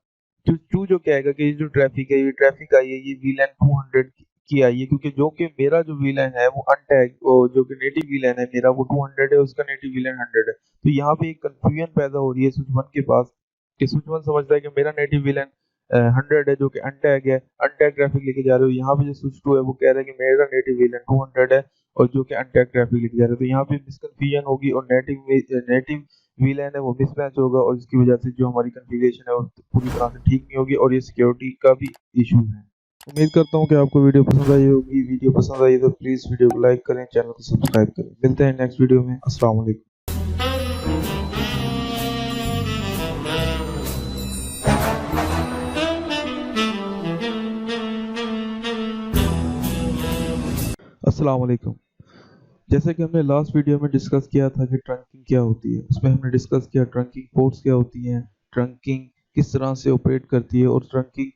जो टू जो कहेगा कि ये जो ट्रैफिक है, ये ट्रैफिक आई है, ये वीलन 200 की आई है, क्योंकि जो कि मेरा जो वीलन है वो अनटैग, जो कि नेटिव वीलन है मेरा वो 200 है, उसका नेटिव वीलन 100 है। तो यहाँ पे एक कंफ्यूजन पैदा हो रही है स्विच 1 के पास कि स्विच 1 समझता है कि मेरा नेटिव वीलन 100 है जो कि अनटैग है, अनटैग ट्रैफिक लेके जा रहे हो। यहाँ पे जो स्विच 2 है वो कह रहा है कि मेरा नेटिव वीलन 200 है और जो कि अनटैग ट्रैफिक लेके जा रहे हो। तो यहाँ पे मिसकन्फ्यूजन होगी और नेटिव वीलन है वो मिसमैच होगा और इसकी वजह से जो हमारी कॉन्फ़िगरेशन है वो पूरी तरह से ठीक नहीं होगी और ये सिक्योरिटी का भी इशू है। उम्मीद करता हूँ कि आपको वीडियो पसंद आई होगी। वीडियो पसंद आई तो प्लीज़ वीडियो को लाइक करें, चैनल को सब्सक्राइब करें। मिलते हैं नेक्स्ट वीडियो में। अस्सलाम वालेकुम। अस्सलाम वालेकुम। जैसे कि हमने लास्ट वीडियो में डिस्कस किया था कि ट्रंकिंग क्या होती है, उसमें हमने डिस्कस किया ट्रंकिंग पोर्ट्स क्या होती हैं, ट्रंकिंग किस तरह से ऑपरेट करती है और ट्रंकिंग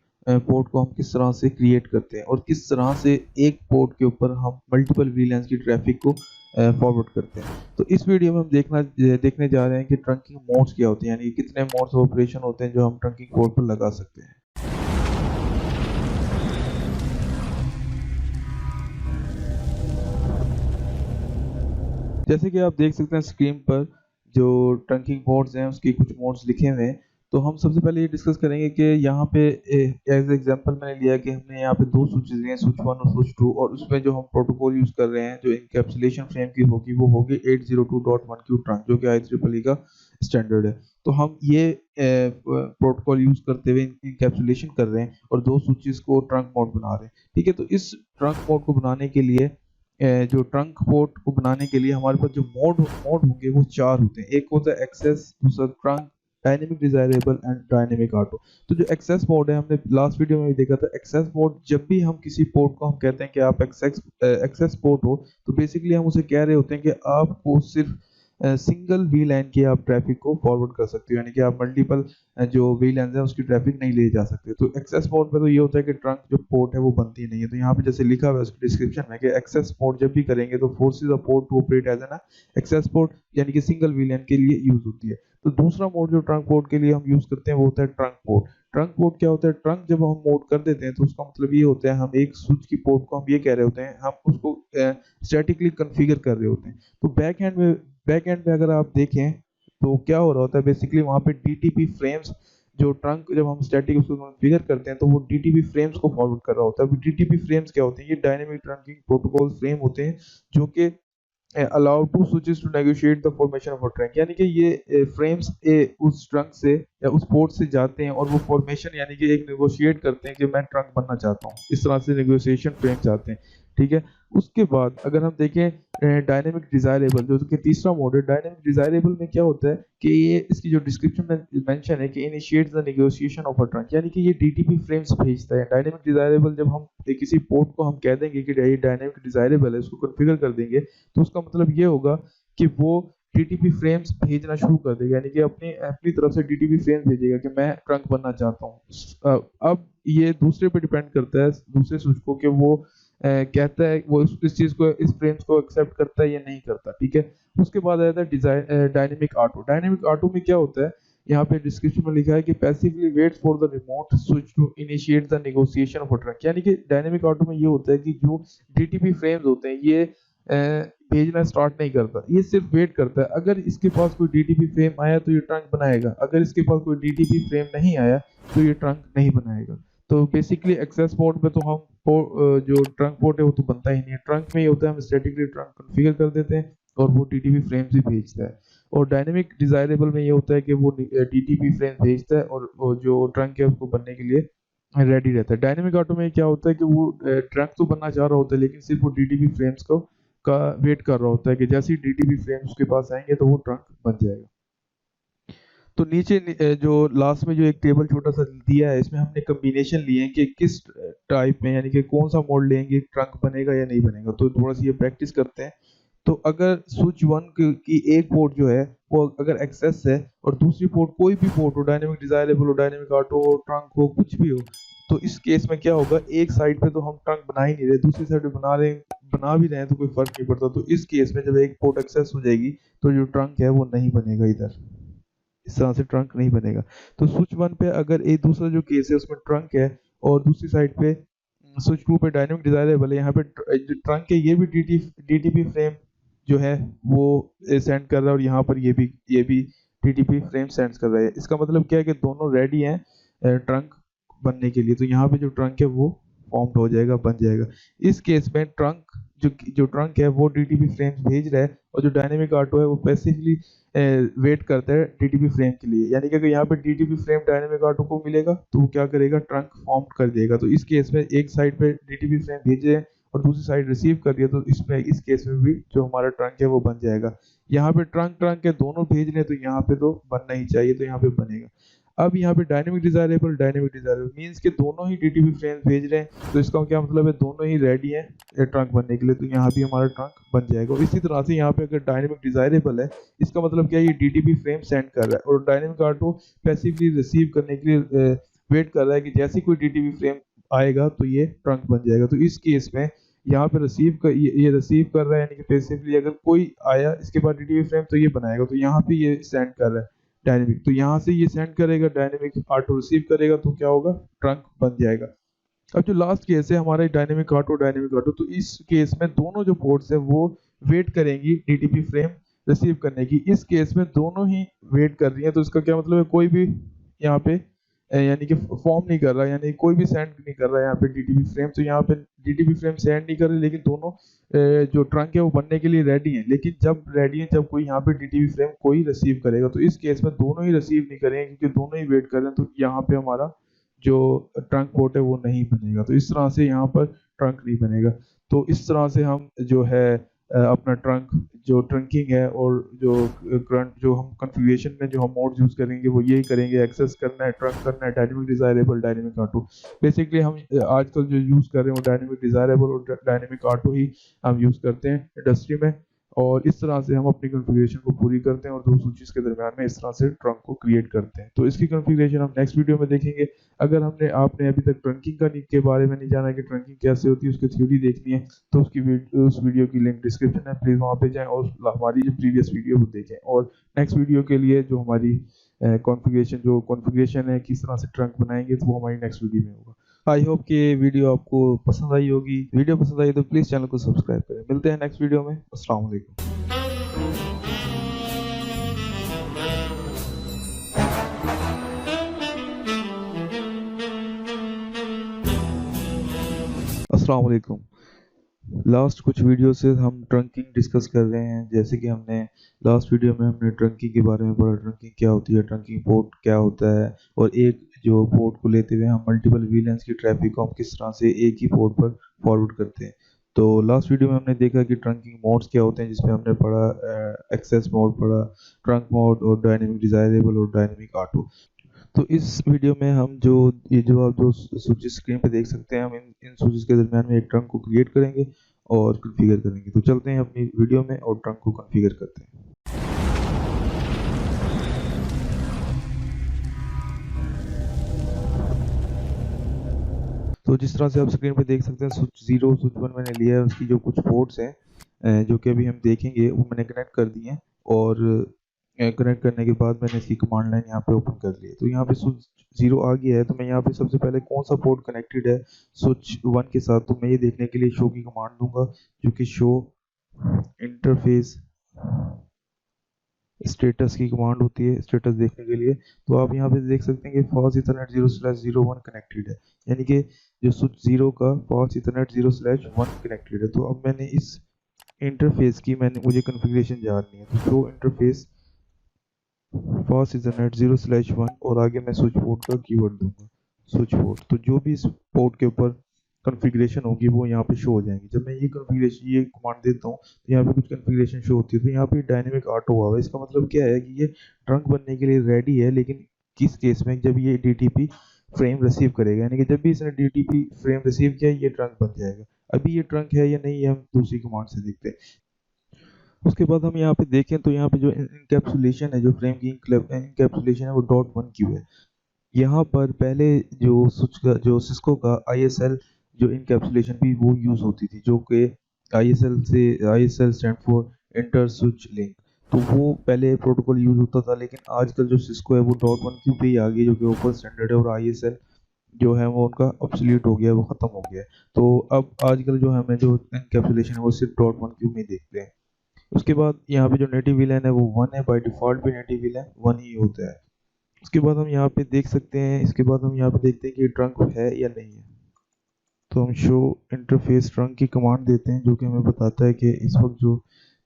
पोर्ट को हम किस तरह से क्रिएट करते हैं और किस तरह से एक पोर्ट के ऊपर हम मल्टीपल वीलैंस की ट्रैफिक को फॉरवर्ड करते हैं। तो इस वीडियो में हम देखने जा रहे हैं कि ट्रंकिंग मोड्स क्या होते हैं, यानी कितने मोड्स ऑफ ऑपरेशन होते हैं जो हम ट्रंकिंग पोर्ट पर लगा सकते हैं। जैसे कि आप देख सकते हैं स्क्रीन पर जो ट्रंकिंग मोड्स हैं उसके कुछ मोड्स लिखे हुए हैं। तो हम सबसे पहले ये डिस्कस करेंगे कि यहाँ पे एज एग्जांपल मैंने लिया कि हमने यहाँ पे दो स्विचेस लिए हैं, स्विच 1 और स्विच 2, और उसमें जो हम प्रोटोकॉल यूज कर रहे हैं जो इनकैप्सुलेशन फ्रेम की होगी वो होगी 802.1q ट्रंक, जो कि IEEE का स्टैंडर्ड है। तो हम ये प्रोटोकॉल यूज करते हुए इनकैप्सुलेशन कर रहे हैं और दो स्विचेस को ट्रंक मोड बना रहे हैं। ठीक है, तो इस ट्रंक मोड को बनाने के लिए जो ट्रंक पोर्ट को बनाने के लिए हमारे पास जो मोड होंगे वो चार होते हैं। एक होता है एक्सेस, दूसरा trunk, dynamic desirable and dynamic auto. तो जो एक्सेस मोड है हमने लास्ट वीडियो में भी देखा था। एक्सेस मोड जब भी हम किसी पोर्ट को हम कहते हैं कि आप एक्सेस पोर्ट हो, तो बेसिकली हम उसे कह रहे होते हैं कि आपको सिर्फ सिंगल वी लाइन की आप ट्रैफिक को फॉरवर्ड कर सकते हो, यानी कि आप मल्टीपल जो वी लाइन है उसकी ट्रैफिक नहीं ले जा सकते। तो एक्सेस मोड में तो ये होता है कि ट्रंक जो पोर्ट है वो बनती नहीं है। तो यहाँ पे जैसे लिखा हुआ है उसके डिस्क्रिप्शन में कि एक्सेस मोड जब भी करेंगे तो forces the port to operate as an access port, यानी कि सिंगल वी लाइन के लिए यूज होती है। तो दूसरा मोड जो ट्रंक पोर्ट के लिए हम यूज करते हैं वो होता है ट्रंक पोर्ट। ट्रंक पोर्ट क्या होता है? ट्रंक जब हम मोड कर देते हैं तो उसका मतलब ये होता है हम एक स्विच की पोर्ट को हम ये कह रहे होते हैं हम उसको स्टैटिकली कॉन्फ़िगर कर रहे होते हैं। तो बैक एंड में अगर आप देखें तो क्या हो रहा होता है, बेसिकली वहाँ पे डीटीपी फ्रेम्स, जो ट्रंक जब हम स्टैटिक उसको कॉन्फ़िगर करते हैं तो वो डीटीपी फ्रेम्स को फॉरवर्ड कर रहा होता है। डीटीपी फ्रेम्स क्या होते हैं? ये डायनेमिक ट्रंकिंग प्रोटोकॉल फ्रेम होते हैं जो कि allow to switches to negotiate the formation of a trunk, यानी कि ये फ्रेम्स उस ट्रंक से या उस पोर्ट से जाते हैं और वो फॉर्मेशन यानी कि एक नेगोशिएट करते हैं कि मैं ट्रंक बनना चाहता हूँ, इस तरह से नेगोशिएशन फ्रेम्स आते हैं। ठीक है, उसके बाद अगर हम देखें डायनेमिक डिजायरेबल, जो कि तीसरा मोड है। डायनेमिक डिजायरेबल में क्या होता है कि ये इसकी जो डिस्क्रिप्शन में मेंशन है कि initiates the negotiation of a trunk, यानी कि ये डीटीपी फ्रेम्स भेजता है। डायनेमिक डिजायरेबल जब हम किसी पोर्ट को हम कह देंगे कि ये डायनेमिक डिजायरेबल है, उसको कॉन्फ़िगर कर देंगे, तो उसका मतलब ये होगा कि वो डीटीपी फ्रेम्स भेजना शुरू कर देगा, यानी कि अपनी अपनी तरफ से डीटीपी फ्रेम्स भेजेगा कि मैं ट्रंक बनना चाहता हूँ। अब ये दूसरे पे डिपेंड करता है, दूसरे स्विच को, कि वो कहता है वो इस चीज को, इस फ्रेम्स को एक्सेप्ट करता है या नहीं करता। ठीक है, उसके बाद आता है डायनेमिक ऑटो। डायनेमिक ऑटो में क्या होता है? यहाँ पे डिस्क्रिप्शन में लिखा है कि passively waits for the remote switch to initiate the negotiation of a trunk, यानी कि डायनेमिक ऑटो में ये होता है कि जो डीटीपी फ्रेम्स होते हैं ये भेजना स्टार्ट नहीं करता, ये सिर्फ वेट करता है। अगर इसके पास कोई डीटीपी फ्रेम आया तो ये ट्रंक बनाएगा, अगर इसके पास कोई डीटीपी फ्रेम नहीं आया तो ये ट्रंक नहीं बनाएगा। तो बेसिकली एक्सेस पोर्ट पे तो हम जो ट्रंक पोर्ट है वो तो बनता ही नहीं है। ट्रंक में ये होता है हम स्टैटिकली ट्रंक कॉन्फ़िगर कर देते हैं और वो डीटीपी फ्रेम्स भी भेजता है। और डायनेमिक डिजायरेबल में ये होता है कि वो डीटीपी फ्रेम भेजता है और जो ट्रंक है उसको बनने के लिए रेडी रहता है। डायनेमिक ऑटो में क्या होता है कि वो ट्रंक तो बनना चाह रहा होता है लेकिन सिर्फ वो डीटीपी फ्रेम्स को का वेट कर रहा होता है कि जैसे ही डीटीपी फ्रेम्स उसके पास आएंगे तो वो ट्रंक बन जाएगा। तो नीचे जो लास्ट में जो एक टेबल छोटा सा दिया है, इसमें हमने कॉम्बिनेशन लिए हैं कि किस टाइप में, यानी कि कौन सा मोड लेंगे ट्रंक बनेगा या नहीं बनेगा। तो थोड़ा सा ये प्रैक्टिस करते हैं। तो अगर स्विच वन की एक पोर्ट जो है वो अगर एक्सेस है और दूसरी पोर्ट कोई भी पोर्ट हो, डायनेमिक डिजायरेबल हो, डायनेमिक ऑटो हो, ट्रंक हो, कुछ भी हो, तो इस केस में क्या होगा, एक साइड पे तो हम ट्रंक बना ही नहीं रहे, दूसरी साइड पे बना भी रहे हैं तो कोई फर्क नहीं पड़ता। तो इस केस में जब एक पोर्ट एक्सेस हो जाएगी तो जो ट्रंक है वो नहीं बनेगा, इधर इस तरह से ट्रंक नहीं बनेगा। तो स्विच वन पे अगर एक दूसरा जो केस है उसमें ट्रंक है और दूसरी साइड पे स्विच टू पे डायनेमिक डिजायरेबल है, यहाँ पे जो ट्रंक है ये भी डीटीपी फ्रेम जो है वो सेंड कर रहा है और यहाँ पर ये भी डीटीपी फ्रेम सेंड कर रहा है। इसका मतलब क्या है कि दोनों रेडी हैं ट्रंक बनने के लिए। तो यहाँ पे जो ट्रंक है वो फॉर्म्ड हो जाएगा, बन जाएगा। इस केस में ट्रंक जो ट्रंक है वो डीटीपी फ्रेम भेज रहा है और जो डायनेमिक ऑटो है वो पैसिवली वेट करता है डीटीपी फ्रेम के लिए। यानी कि अगर यहाँ पे डीटीपी फ्रेम डायनेमिक ऑटो को मिलेगा तो वो क्या करेगा, ट्रंक फॉर्म कर देगा। तो इस केस में एक साइड पे डीटीपी फ्रेम भेजे हैं और दूसरी साइड रिसीव कर दिया, तो इसमें इस केस में भी जो हमारा ट्रंक है वो बन जाएगा। यहाँ पे ट्रंक है दोनों भेज रहे हैं तो यहाँ पे तो बनना ही चाहिए, तो यहाँ पे बनेगा। अब यहाँ पे डायनेमिक डिजायरेबल मीन्स के दोनों ही डीटीपी फ्रेम भेज रहे हैं, तो इसका क्या मतलब है, दोनों ही रेडी हैं ट्रंक बनने के लिए, तो यहाँ भी हमारा ट्रंक बन जाएगा। और इसी तरह से यहाँ पे अगर डायनेमिक डिजायरेबल है, इसका मतलब क्या है, ये डीटीपी फ्रेम सेंड कर रहा है और डायनेमिक ऑटो पैसिवली रिसीव करने के लिए वेट कर रहा है कि जैसे कोई डीटीपी फ्रेम आएगा तो ये ट्रंक बन जाएगा। तो इस केस में यहाँ पे ये रिसीव कर रहा है, यानी कि पैसिवली अगर कोई आया इसके बाद डीटीपी फ्रेम तो ये बनाएगा, तो यहाँ पे ये सेंड कर रहा है डायनेमिक, तो यहाँ से ये सेंड करेगा, डायनेमिक ऑटो रिसीव करेगा, तो क्या होगा, ट्रंक बन जाएगा। अब जो लास्ट केस है हमारा डायनेमिक ऑटो, तो इस केस में दोनों जो पोर्ट्स है वो वेट करेंगी डीटीपी फ्रेम रिसीव करने की। इस केस में दोनों ही वेट कर रही है, तो इसका क्या मतलब है, कोई भी यहाँ पे यानी कि फॉर्म नहीं कर रहा, यानी कोई भी सेंड नहीं कर रहा है यहाँ पे डीटीपी फ्रेम। तो यहाँ पे डीटीपी फ्रेम सेंड नहीं कर रहे, लेकिन दोनों जो ट्रंक है वो बनने के लिए रेडी है। लेकिन जब रेडी है, जब कोई यहाँ पे डीटीपी फ्रेम कोई रिसीव करेगा, तो इस केस में दोनों ही रिसीव नहीं करेंगे क्योंकि दोनों ही वेट कर रहे हैं, तो यहाँ पे हमारा जो ट्रंक पोर्ट है वो नहीं बनेगा। तो इस तरह से यहाँ पर ट्रंक नहीं बनेगा। तो इस तरह से हम जो है अपना ट्रंक जो ट्रंकिंग है और जो करंट जो हम कॉन्फ़िगरेशन में जो हम मोड यूज करेंगे वो यही करेंगे, एक्सेस करना है, ट्रंक करना है, dynamic desirable, dynamic auto. Basically हम आजकल जो यूज कर रहे हैं वो डायनेमिक डिजायरेबल और डायनेमिक ऑटो ही हम यूज करते हैं इंडस्ट्री में, और इस तरह से हम अपनी कॉन्फ़िगरेशन को पूरी करते हैं और दो स्विचेस के दरमियान में इस तरह से ट्रंक को क्रिएट करते हैं। तो इसकी कॉन्फ़िगरेशन हम नेक्स्ट वीडियो में देखेंगे। अगर आपने अभी तक ट्रंकिंग के बारे में नहीं जाना कि ट्रंकिंग कैसे होती है, उसकी थ्योरी देखनी है, तो उस वीडियो की लिंक डिस्क्रिप्शन है, प्लीज़ वहाँ पे जाएं और हमारी जो प्रीवियस वीडियो वो देखें। और नेक्स्ट वीडियो के लिए जो हमारी कॉन्फ़िगरेशन है, किस तरह से ट्रंक बनाएंगे, तो वो हमारी नेक्स्ट वीडियो में होगा। आई होप कि ये वीडियो आपको पसंद आई होगी। वीडियो पसंद आई तो प्लीज़ चैनल को सब्सक्राइब करें। मिलते हैं नेक्स्ट वीडियो में। अस्सलाम वालेकुम। अस्सलाम वालेकुम। लास्ट कुछ वीडियो से हम ट्रंकिंग डिस्कस कर रहे हैं। जैसे कि हमने लास्ट वीडियो में हमने ट्रंकिंग के बारे में पढ़ा, ट्रंकिंग क्या होती है, ट्रंकिंग पोर्ट क्या होता है, और एक जो पोर्ट को लेते हुए हम मल्टीपल वीलेंस की ट्रैफिक को हम किस तरह से एक ही पोर्ट पर फॉरवर्ड करते हैं। तो लास्ट वीडियो में हमने देखा कि ट्रंकिंग मोड्स क्या होते हैं, जिसमें हमने पढ़ा एक्सेस मोड पढ़ा, ट्रंक मोड और डायनेमिक डिजायरेबल और डायनेमिक ऑटो। तो इस वीडियो में हम जो आप जो स्विचेस स्क्रीन पे देख सकते हैं, हम इन स्विचेस के दरमियान में एक ट्रंक को क्रिएट करेंगे और कॉन्फ़िगर करेंगे। तो चलते हैं अपनी वीडियो में और ट्रंक को कॉन्फ़िगर करते हैं। तो जिस तरह से आप स्क्रीन पे देख सकते हैं, स्विच 0 स्विच 1 मैंने लिया है, उसकी जो कुछ पोर्ट्स हैं जो कि अभी हम देखेंगे वो मैंने कनेक्ट कर दिए हैं, और कनेक्ट करने के बाद मैंने इसकी कमांड लाइन यहाँ पे ओपन कर ली है। तो यहाँ पे स्विच 0 आ गया है, तो मैं यहाँ पे सबसे पहले कौन सा पोर्ट कनेक्टेड है स्विच 1 के साथ, तो मैं ये देखने के लिए शो की कमांड दूंगा, जो कि शो इंटरफेस स्टेटस की कमांड होती है स्टेटस देखने के लिए। तो आप यहाँ पे देख सकते हैं कि फास्ट इथरनेट 0/01 कनेक्टेड है, यानी कि जो स्विच 0 का फास्ट इथरनेट 0/1 कनेक्टेड है। तो अब मैंने इस इंटरफेस की मुझे कॉन्फ़िगरेशन जाननी है, तो शो इंटरफेस फास्ट इथरनेट 0/1 और आगे मैं स्विच पोर्ट का कीवर्ड दूंगा, स्विच पोर्ट। तो जो भी इस पोर्ट के ऊपर कॉन्फ़िगरेशन होगी वो यहाँ पे शो हो जाएंगी। जब मैं ये कमांड देता हूँ तो यहाँ पे कुछ कॉन्फ़िगरेशन शो होती है। तो यहाँ पे डायनेमिक ऑटो हुआ है, इसका मतलब क्या है कि ये ट्रंक बनने के लिए रेडी है, लेकिन किस केस में, जब ये डीटीपी फ्रेम रिसीव करेगा, यानी कि जब भी इसने डीटीपी फ्रेम रिसीव किया ये ट्रंक बन जाएगा। अभी ये ट्रंक है या नहीं, हम दूसरी कमांड से देखते हैं। उसके बाद हम यहाँ पे देखें तो यहाँ पे जो इनकैप्सुलेशन है, जो फ्रेम की इनकैप्सुलेशन है वो .1Q है। यहाँ पर पहले जो स्विच का, जो सिस्को का ISL जो इनकैप्सुलेशन भी वो यूज होती थी, जो कि ISL stand for inter switch link. तो वो पहले प्रोटोकॉल यूज होता था, लेकिन आजकल जो सिस्को है वो .1Q पे ही आ गई, जो कि ओपन स्टैंडर्ड है, और ISL जो है वो उनका ऑब्सोल्यूट हो गया है, वो खत्म हो गया है। तो अब आजकल जो हमें जो इनकैप्सुलेशन है वो सिर्फ .1Q में देखते हैं। उसके बाद यहाँ पे जो नेटिव विलन है वो 1 है, बाय डिफॉल्ट भी नेटिव विलन 1 ही होता है। उसके बाद हम यहाँ पे देख सकते हैं, इसके बाद हम यहाँ पे देखते हैं कि ट्रंक है या नहीं है। तो हम शो इंटरफेस ट्रंक की कमांड देते हैं, जो कि हमें बताता है कि इस वक्त जो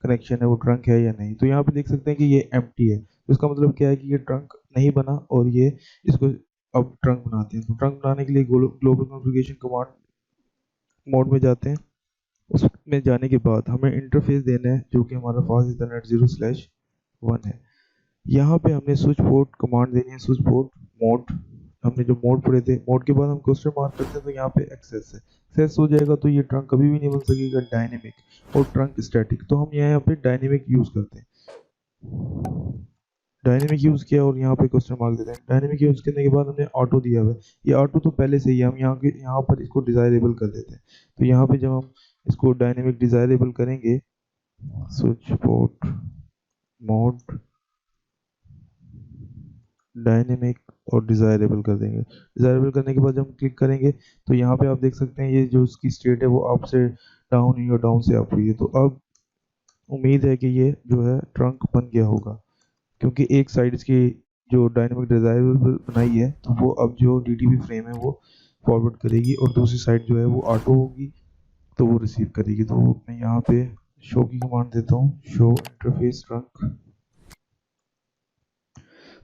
कनेक्शन है वो ट्रंक है या नहीं। तो यहाँ पे देख सकते हैं कि ये एम्प्टी है, तो इसका मतलब क्या है कि ये ट्रंक नहीं बना, और ये इसको अब ट्रंक बनाते हैं। तो ट्रंक बनाने के लिए ग्लोबल कॉन्फ़िगरेशन कमांड मोड में जाते हैं। उसमें जाने के बाद हमें इंटरफेस देना है, जो कि हमारा फास्ट इथरनेट 0/1 है। यहाँ पे हमने स्विच पोर्ट कमांड देनी है, स्विच पोर्ट मोड। हमने जो मोड पढ़े थे, मोड के बाद हम क्वेश्चन मार्क करते हैं, तो यहाँ पे एक्सेस है। एक्सेस हो जाएगा तो ये ट्रंक कभी भी नहीं बन सकेगा डायनेमिक, और ट्रंक स्टैटिक। तो हम यहाँ पे डायनेमिक यूज करते हैं, डायनेमिक यूज किया और यहाँ पे क्वेश्चन मार्क देते हैं। डायनेमिक यूज करने के बाद हमने ऑटो दिया हुआ है, ये ऑटो तो पहले से ही है, हम यहाँ पर इसको डिजायरेबल कर देते हैं। तो यहाँ पे जब हम इसको डायनेमिक डिजायरेबल करेंगे, स्विच पोर्ट मोड डायनेमिक और डिजायरेबल कर देंगे। डिजायरेबल करने के बाद जब हम क्लिक करेंगे तो यहाँ पे आप देख सकते हैं ये जो उसकी स्टेट है वो अप से डाउन हुई और डाउन से अप हुई है। तो अब उम्मीद है कि ये जो है ट्रंक बन गया होगा, क्योंकि एक साइड इसकी जो डायनेमिक डिजायरेबल बनाई है, तो वो अब जो DTB फ्रेम है वो फॉरवर्ड करेगी, और दूसरी साइड जो है वो ऑटो होगी, तो वो रिसीव करेगी। तो मैं यहाँ पे शो की कमांड देता हूँ, शो इंटरफेस ट्रंक।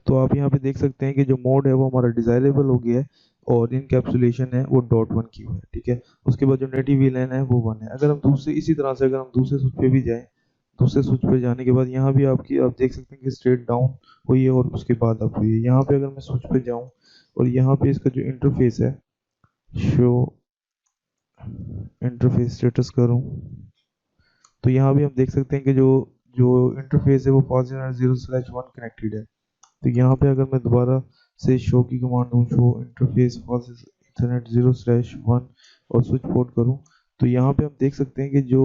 तो आप यहाँ पे देख सकते हैं कि जो मोड है वो हमारा डिजायरेबल हो गया है, और इनकैप्सुलेशन है वो .1Q है, ठीक है। उसके बाद जो नेटिव VLAN है वो 1 है। अगर हम दूसरे, इसी तरह से अगर हम दूसरे स्विच पे भी जाएं, दूसरे स्विच पे जाने के बाद यहाँ भी आप देख सकते हैं कि स्ट्रेट डाउन हुई है और उसके बाद अप हुई है। यहाँ पे अगर मैं स्विच पे जाऊँ और यहाँ पे इसका जो इंटरफेस है, शो इंटरफेस स्टेटस करूँ, तो यहाँ भी हम देख सकते हैं कि जो जो इंटरफेस है वो पॉजिटिव 0/1 कनेक्टेड है। तो यहाँ पे अगर मैं दोबारा से शो की कमांड दूँ, शो इंटरफेस फॉल्स इथरनेट 0/1 और स्विच पोर्ट करूँ, तो यहाँ पे हम देख सकते हैं कि जो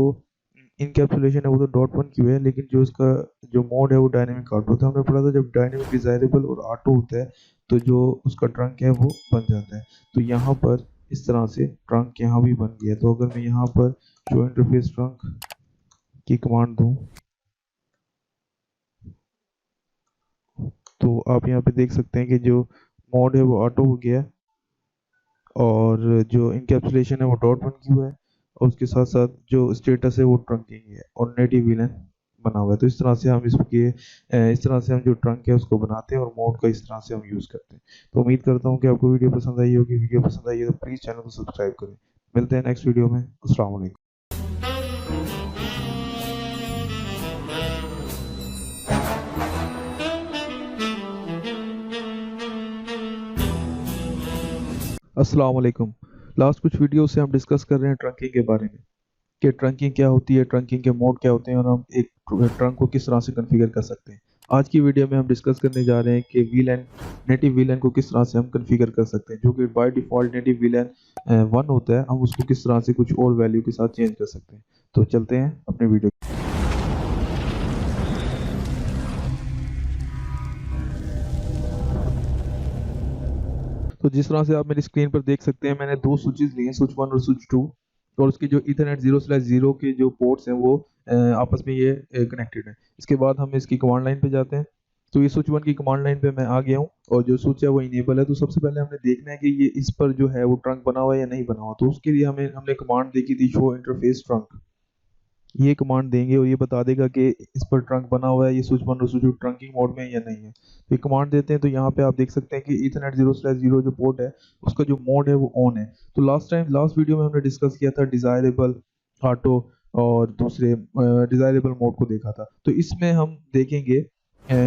इनकैप्सुलेशन है वो तो .1Q है, लेकिन जो इसका जो मोड है वो डायनेमिक ऑटो था। हमने पढ़ा था जब डायनेमिक डिजायरेबल और ऑटो होता है तो जो उसका ट्रंक है वो बन जाता है। तो यहाँ पर इस तरह से ट्रंक यहाँ भी बन गया। तो अगर मैं यहाँ पर शो इंटरफेस ट्रंक की कमांड दूँ, तो आप यहाँ पे देख सकते हैं कि जो मोड है वो ऑटो हो गया है, और जो इनकैप्सुलेशन है वो .1Q है, और उसके साथ साथ जो स्टेटस है वो ट्रंकिंग है, और नेटिव विलन बना हुआ है। तो इस तरह से हम इस तरह से हम जो ट्रंक है उसको बनाते हैं, और मोड का इस तरह से हम यूज़ करते हैं। तो उम्मीद करता हूँ कि आपको वीडियो पसंद आई होगी। वीडियो पसंद आई है तो प्लीज़ चैनल को सब्सक्राइब करें। मिलते हैं नेक्स्ट वीडियो में। अस्सलाम वालेकुम। अस्सलाम वालेकुम। लास्ट कुछ वीडियो से हम डिस्कस कर रहे हैं ट्रंकिंग के बारे में, कि ट्रंकिंग क्या होती है, ट्रंकिंग के मोड क्या होते हैं, और हम एक ट्रंक को किस तरह से कॉन्फ़िगर कर सकते हैं। आज की वीडियो में हम डिस्कस करने जा रहे हैं कि VLAN, नेटिव VLAN को किस तरह से हम कॉन्फ़िगर कर सकते हैं, जो कि बाय डिफ़ॉल्ट नेटिव VLAN 1 होता है। हम उसको किस तरह से कुछ और वैल्यू के साथ चेंज कर सकते हैं। तो चलते हैं अपने वीडियो। तो जिस तरह से आप मेरी स्क्रीन पर देख सकते हैं, मैंने दो स्विचेस लिए हैं, स्विच 1 और स्विच 2, और उसके जो ईथरनेट 0/0 के जो पोर्ट्स हैं वो आपस में ये कनेक्टेड है। इसके बाद हम इसकी कमांड लाइन पे जाते हैं। तो ये स्विच 1 की कमांड लाइन पे मैं आ गया हूँ, और जो स्विच है वो इनेबल है। तो सबसे पहले हमने देखना है कि ये इस पर जो है वो ट्रंक बना हुआ है या नहीं बना हुआ। तो उसके लिए हमने कमांड देखी थी, शो इंटरफेस ट्रंक। ये कमांड देंगे और ये बता देगा कि इस पर ट्रंक बना हुआ है, ये स्विच 1 और स्विच 2 ट्रंकिंग मोड में है या नहीं है। तो ये कमांड देते हैं, तो यहाँ पे आप देख सकते हैं कि ईथरनेट 0/0 जो पोर्ट है उसका जो मोड है वो ऑन है। तो लास्ट वीडियो में हमने डिस्कस किया था डिजायरेबल, ऑटो और दूसरे डिजायरेबल मोड को देखा था। तो इसमें हम देखेंगे,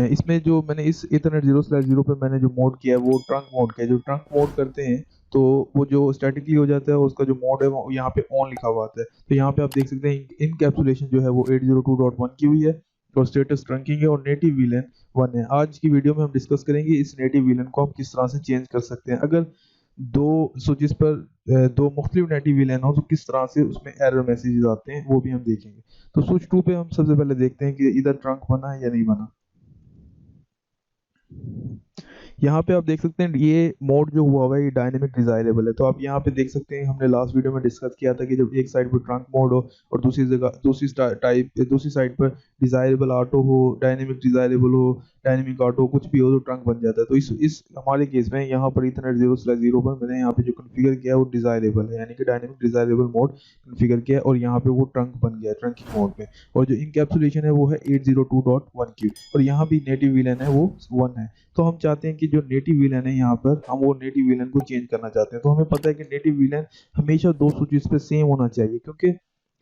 इसमें जो मैंने इस ईथरनेट 0/0 पे मैंने जो मोड किया है वो ट्रंक मोड किया है। जो ट्रंक मोड करते हैं तो वो जो स्टैटिकली हो जाता है और उसका जो मोड है वो यहाँ पे ऑन लिखा हुआ आता है। तो यहाँ पे आप देख सकते हैं इनकैप्सुलेशन जो है वो 802.1 की हुई है और स्टेटस ट्रंकिंग है और नेटिव वीलन 1 है। आज की वीडियो में हम डिस्कस करेंगे इस नेटिव वीलन को हम किस तरह से चेंज कर सकते हैं। अगर दो स्विचेस पर दो मुख्तलिफ नेटिव वीलन हो तो किस तरह से उसमें एरर मैसेजेस आते हैं वो भी हम देखेंगे। तो स्विच 2 पे हम सबसे पहले देखते हैं कि इधर ट्रंक बना है या नहीं बना। यहाँ पे आप देख सकते हैं ये मोड जो हुआ हुआ है ये डायनेमिक डिजायरेबल है। तो आप यहाँ पे देख सकते हैं हमने लास्ट वीडियो में डिस्कस किया था कि जब एक साइड पर ट्रंक मोड हो और दूसरी जगह दूसरी साइड पर डिजायरेबल ऑटो हो, डायनेमिक डिजायरेबल हो, डायनेमिक ऑटो कुछ भी हो तो ट्रंक बन जाता है। तो इस हमारे केस में यहाँ पर इथरनेट 0/0 पर मैंने यहाँ पे जो कॉन्फ़िगर किया है वो डिजायरेबल है, यानी कि डायनेमिक डिजायरेबल मोड कॉन्फ़िगर किया है और यहाँ पे वो ट्रंक बन गया है ट्रंकिंग मोड में। और जो इनकैप्सुलेशन है वो है 802.1 की और यहाँ भी नेटिव वीलन है वो 1 है। तो हम चाहते हैं कि जो नेटिव वीलन है यहाँ पर हम वो नेटिव वीलन को चेंज करना चाहते हैं। तो हमें पता है कि नेटिव वीलन हमेशा दो स्विचेस पे सेम होना चाहिए, क्योंकि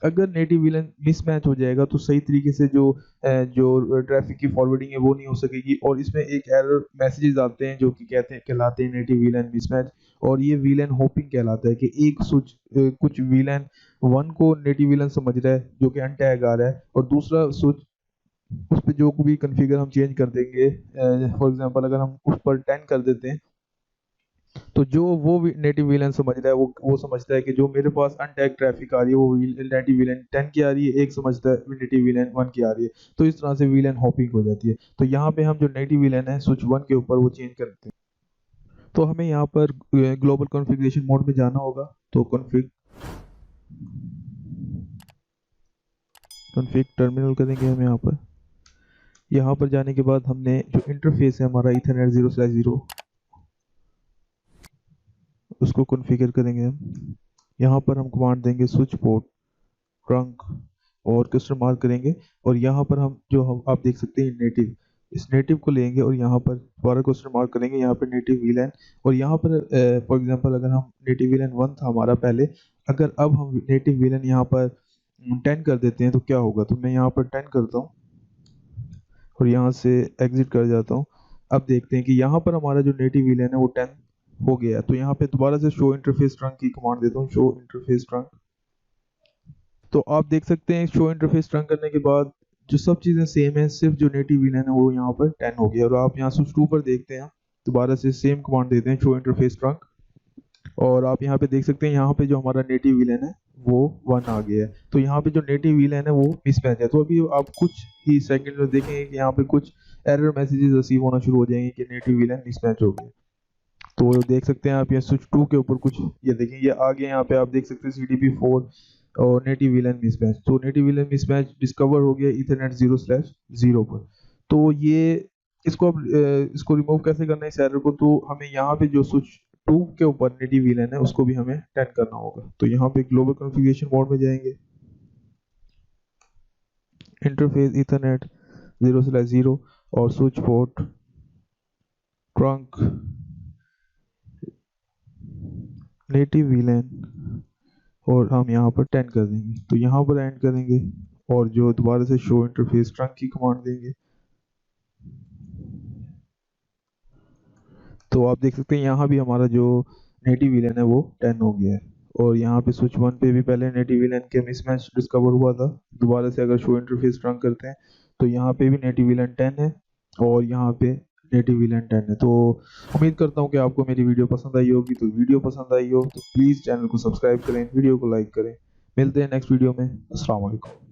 अगर नेटिव वीलन मिसमैच हो जाएगा तो सही तरीके से जो ट्रैफिक की फॉरवर्डिंग है वो नहीं हो सकेगी और इसमें एक एरर मैसेजेस आते हैं जो कि कहलाते हैं नेटिव वीलन मिसमैच। और ये वीलन होपिंग कहलाता है कि एक स्विच कुछ वीलन 1 को नेटिव वीलन समझ रहा है जो कि अनटैग आ रहा है और दूसरा स्विच उस पे जो भी कॉन्फ़िगर हम चेंज कर देंगे, फॉर एग्जांपल अगर हम उस पर 10 कर देते हैं तो जो वो नेटिव वीलन समझ रहा है वो समझता है कि जो मेरे पास अनटैग ट्रैफिक आ रही है वो नेटिव वीलन 10 की आ रही है, एक समझता है नेटिव वीलन 1 की आ रही है। तो इस तरह से वीलन हॉपिंग हो जाती है। तो यहाँ पे हम जो नेटिव वीलन है स्विच 1 के ऊपर वो चेंज करते हैं। तो हमें यहाँ पर ग्लोबल कॉन्फ़िगरेशन मोड में जाना होगा। तो कॉन्फ़िग टर्मिनल करेंगे हम यहाँ पर जाने के बाद हमने जो इंटरफेस है हमारा इथरनेट 0/0 उसको कॉन्फ़िगर करेंगे हम। यहाँ पर हम कमांड देंगे स्विच पोर्ट ट्रंक और क्वेश्चन मार्क करेंगे और यहाँ पर हम आप देख सकते हैं नेटिव, इस नेटिव को लेंगे और यहाँ पर दोबारा क्वेश्चन मार्क करेंगे, यहाँ पर नेटिव वीलन और यहाँ पर फॉर एग्जांपल अगर हम नेटिव वीलन 1 था हमारा पहले, अगर अब हम नेटिव वीलन यहाँ पर 10 कर देते हैं तो क्या होगा। तो मैं यहाँ पर 10 करता हूँ और यहाँ से एग्जिट कर जाता हूँ। अब देखते हैं कि यहाँ पर हमारा जो नेटिव वीलन है वो 10 हो गया। तो यहाँ पे दोबारा से शो इंटरफेस ट्रंक की कमांड देता हूँ, शो इंटरफेस ट्रंक। तो आप देख सकते हैं शो इंटरफेस ट्रंक करने के बाद जो सब चीज़ें सेम है, सिर्फ जो नेटिव वीलन है वो यहाँ पर 10 हो गया। और आप यहाँ स्विच 2 पर देखते हैं दोबारा से सेम कमांड देते हैं शो इंटरफेस ट्रंक और आप यहाँ पे देख सकते हैं यहाँ पे जो हमारा नेटिव वीलन है वो 1 आ गया है। तो यहाँ पे जो नेटिव वीलन है वो मिसमैच है। तो अभी आप कुछ ही सेकंड में देखेंगे कि यहाँ पे कुछ एरर मैसेजेस रिसीव होना शुरू हो जाएंगे कि नेटिव वीलन मिसमैच हो गया। तो देख सकते हैं आप यहाँ स्विच 2 के ऊपर कुछ ये देखें ये आगे यहाँ पे आप देख सकते हैं CDP4 और नेटिव वीलन मिसमैच। तो नेटिव वीलन मिसमैच डिस्कवर हो गया इथरनेट 0/0 पर। तो ये इसको रिमूव कैसे करना है इस एरर को। तो हमें यहाँ पे जो स्विच 2 के ऊपर नेटिव वीलन है उसको भी हमें 10 करना होगा। तो यहाँ पे ग्लोबल कॉन्फ़िगरेशन मोड में जाएंगे, इंटरफेस इथरनेट 0/0 और switch port trunk native VLAN और हम यहाँ पर 10 कर देंगे। तो यहाँ पर एंड करेंगे और जो दोबारा से शो इंटरफेस ट्रंक की कमांड देंगे। तो आप देख सकते हैं यहाँ भी हमारा जो नेटिव वीलन है वो 10 हो गया है और यहाँ पे स्विच 1 पे भी पहले नेटिव वीलन के मिसमैच डिस्कवर हुआ था। दोबारा से अगर शो इंटरफेस ट्रंक करते हैं तो यहाँ पे भी नेटिव वीलन 10 है और यहाँ पे नेटिव वीलन 10 है। तो उम्मीद करता हूँ कि आपको मेरी वीडियो पसंद आई होगी। तो वीडियो पसंद आई हो तो प्लीज़ चैनल को सब्सक्राइब करें, वीडियो को लाइक करें। मिलते हैं नेक्स्ट वीडियो में। अस्सलाम वालेकुम।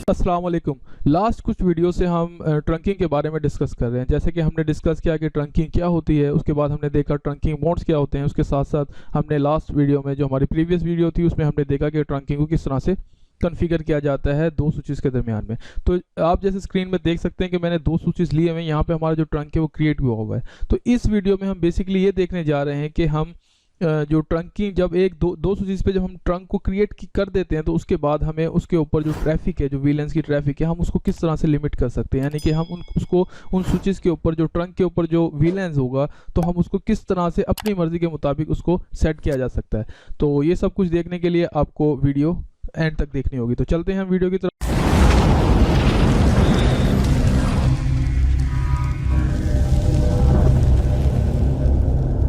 अस्सलाम वालेकुम। लास्ट कुछ वीडियो से हम ट्रंकिंग के बारे में डिस्कस कर रहे हैं। जैसे कि हमने डिस्कस किया कि ट्रंकिंग क्या होती है, उसके बाद हमने देखा ट्रंकिंग मोड्स क्या होते हैं। उसके साथ साथ हमने लास्ट वीडियो में जो हमारी प्रीवियस वीडियो थी उसमें हमने देखा कि ट्रंकिंग को किस तरह से कॉन्फ़िगर किया जाता है दो स्विचेस के दरमियान में। तो आप जैसे स्क्रीन में देख सकते हैं कि मैंने दो स्विचेस लिए हुए हैं। यहाँ पे हमारा जो ट्रंक है वो क्रिएट हुआ हुआ है। तो इस वीडियो में हम बेसिकली ये देखने जा रहे हैं कि हम जो ट्रंकिंग जब दो स्विचेस पे जब हम ट्रंक को क्रिएट कर देते हैं तो उसके बाद हमें उसके ऊपर जो ट्रैफिक है, जो वीलेंस की ट्रैफिक है, हम उसको किस तरह से लिमिट कर सकते हैं। यानी कि हम उसको उन स्विचेस के ऊपर जो ट्रंक के ऊपर जो वीलेंस होगा तो हम उसको किस तरह से अपनी मर्जी के मुताबिक उसको सेट किया जा सकता है। तो ये सब कुछ देखने के लिए आपको वीडियो एंड तक देखनी होगी। तो चलते हैं हम वीडियो की तरफ।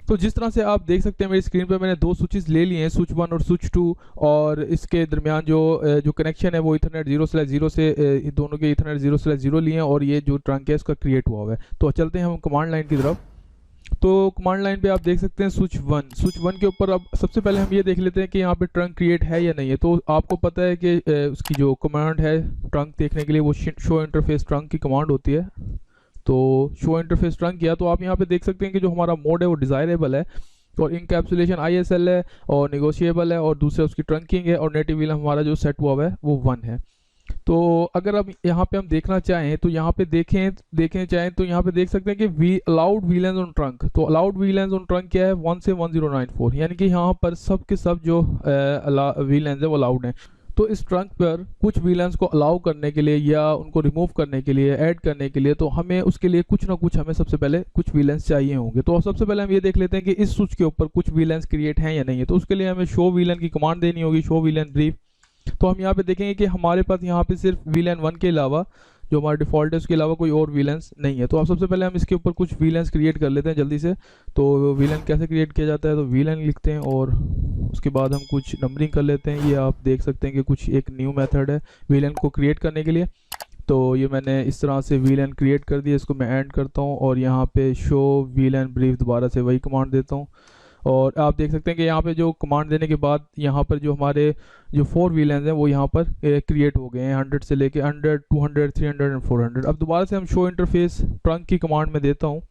तो जिस तरह से आप देख सकते हैं मेरी स्क्रीन पर मैंने दो स्विचेस ले लिए हैं, स्विच 1 और स्विच 2, और इसके दरमियान जो कनेक्शन है वो इथरनेट 0/0 से दोनों के इथरनेट 0/0 लिए हैं, और ये जो ट्रंक है इसका क्रिएट हुआ है। तो चलते हैं हम कमांड लाइन की तरफ। तो कमांड लाइन पे आप देख सकते हैं स्विच 1 के ऊपर। अब सबसे पहले हम ये देख लेते हैं कि यहाँ पे ट्रंक क्रिएट है या नहीं है। तो आपको पता है कि उसकी जो कमांड है ट्रंक देखने के लिए वो शो इंटरफेस ट्रंक की कमांड होती है। तो शो इंटरफेस ट्रंक किया तो आप यहाँ पे देख सकते हैं कि जो हमारा मोड है वो डिज़ायरेबल है, और इनकैप्सुलेशन ISL है, और निगोशिएबल है, और दूसरा उसकी ट्रंकिंग है, और नेटिव विलन हमारा जो सेट हुआ है वो 1 है। तो अगर अब यहाँ पे हम देखना चाहें तो यहाँ पे देखें चाहें तो यहाँ पे देख सकते हैं कि we allowed VLANs on trunk. तो अलाउड वीलेंस ऑन ट्रंक क्या है, 1 से 1094, यानी कि यहाँ पर सब के सब जो वीलेंस है वो अलाउड हैं। तो इस ट्रंक पर कुछ वीलेंस को अलाउ करने के लिए या उनको रिमूव करने के लिए, ऐड करने के लिए, तो हमें उसके लिए कुछ ना कुछ हमें सबसे पहले कुछ वीलेंस चाहिए होंगे। तो सबसे पहले हम ये देख लेते हैं कि इस स्विच के ऊपर कुछ वीलेंस क्रिएट हैं या नहीं है। तो उसके लिए हमें शो वीलन की कमांड देनी होगी, शो वीलन ब्रीफ। तो हम यहाँ पे देखेंगे कि हमारे पास यहाँ पे सिर्फ वीलन 1 के अलावा जो हमारा डिफ़ॉल्ट है उसके अलावा कोई और वीलेंस नहीं है। तो अब सबसे पहले हम इसके ऊपर कुछ वीलेंस क्रिएट कर लेते हैं जल्दी से। तो वीलन कैसे क्रिएट किया जाता है, तो वीलन लिखते हैं और उसके बाद हम कुछ नंबरिंग कर लेते हैं। ये आप देख सकते हैं कि कुछ एक न्यू मेथड है वीलन को क्रिएट करने के लिए। तो ये मैंने इस तरह से वीलन क्रिएट कर दिया, इसको मैं ऐड करता हूँ और यहाँ पे शो वीलन ब्रीफ दोबारा से वही कमांड देता हूँ। और आप देख सकते हैं कि यहाँ पे जो कमांड देने के बाद यहाँ पर जो हमारे जो 4 वीलेंस हैं वो यहाँ पर क्रिएट हो गए हैं, 100 से लेके 100, 200, 300 एंड 400। अब दोबारा से हम शो इंटरफेस ट्रंक की कमांड में देता हूँ।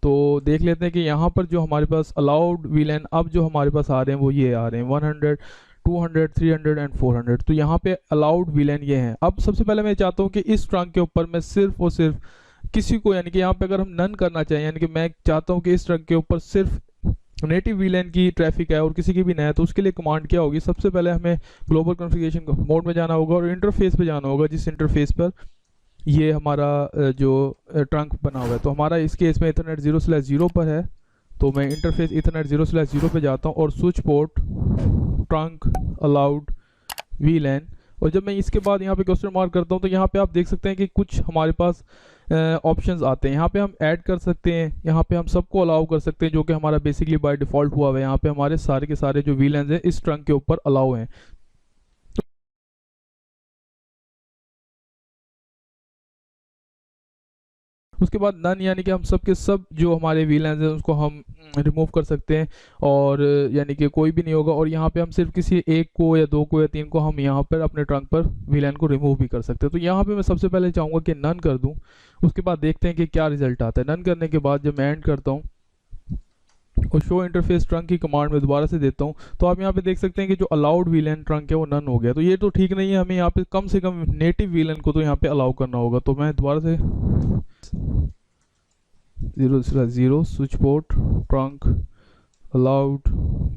तो देख लेते हैं कि यहाँ पर जो हमारे पास अलाउड वीलेन अब जो हमारे पास आ रहे हैं वो ये आ रहे हैं 100, 200, 300 एंड 400। तो यहाँ पे अलाउड वीलेन ये हैं। अब सबसे पहले मैं चाहता हूँ कि इस ट्रंक के ऊपर मैं सिर्फ और सिर्फ किसी को, यानी कि यहाँ पे अगर हम नन करना चाहें, यानी कि मैं चाहता हूँ कि इस ट्रंक के ऊपर सिर्फ नेटिव वीलन की ट्रैफिक है और किसी की भी नहीं है, तो उसके लिए कमांड क्या होगी, सबसे पहले हमें ग्लोबल कॉन्फ़िगरेशन मोड में जाना होगा और इंटरफेस पे जाना होगा, जिस इंटरफेस पर ये हमारा जो ट्रंक बना हुआ है। तो हमारा इस केस में इथरनेट 0/0 पर है। तो मैं इंटरफेस इथरनेट 0/0 पे जाता हूँ और switch port trunk allowed VLAN, और जब मैं इसके बाद यहाँ पे क्वेश्चन मार्क करता हूँ तो यहाँ पे आप देख सकते हैं कि कुछ हमारे पास ऑप्शंस आते हैं। यहाँ पे हम ऐड कर सकते हैं, यहाँ पे हम सबको अलाउ कर सकते हैं, जो कि हमारा बेसिकली बाय डिफ़ॉल्ट हुआ है। यहाँ पे हमारे सारे के सारे जो वीलेंस हैं इस ट्रंक के ऊपर अलाउ हैं। उसके बाद नन, यानी कि हम सब के सब जो हमारे वीलेंस हैं उसको हम रिमूव कर सकते हैं, और यानी कि कोई भी नहीं होगा। और यहाँ पे हम सिर्फ किसी एक को या 2 को या 3 को हम यहाँ पर अपने ट्रंक पर वीलेन को रिमूव भी कर सकते हैं। तो यहाँ पे मैं सबसे पहले चाहूँगा कि नन कर दूँ, उसके बाद देखते हैं कि क्या रिजल्ट आता है। नन करने के बाद जब मैं एंड करता हूँ और शो इंटरफेस ट्रंक की कमांड में दोबारा से देता हूँ, तो आप यहाँ पे देख सकते हैं कि जो अलाउड वीलन ट्रंक है वो नन हो गया। तो ये तो ठीक नहीं है, हमें यहाँ पे कम से कम नेटिव वीलन को तो यहाँ पे अलाउ करना होगा। तो मैं दोबारा से 0/0 switch port trunk allowed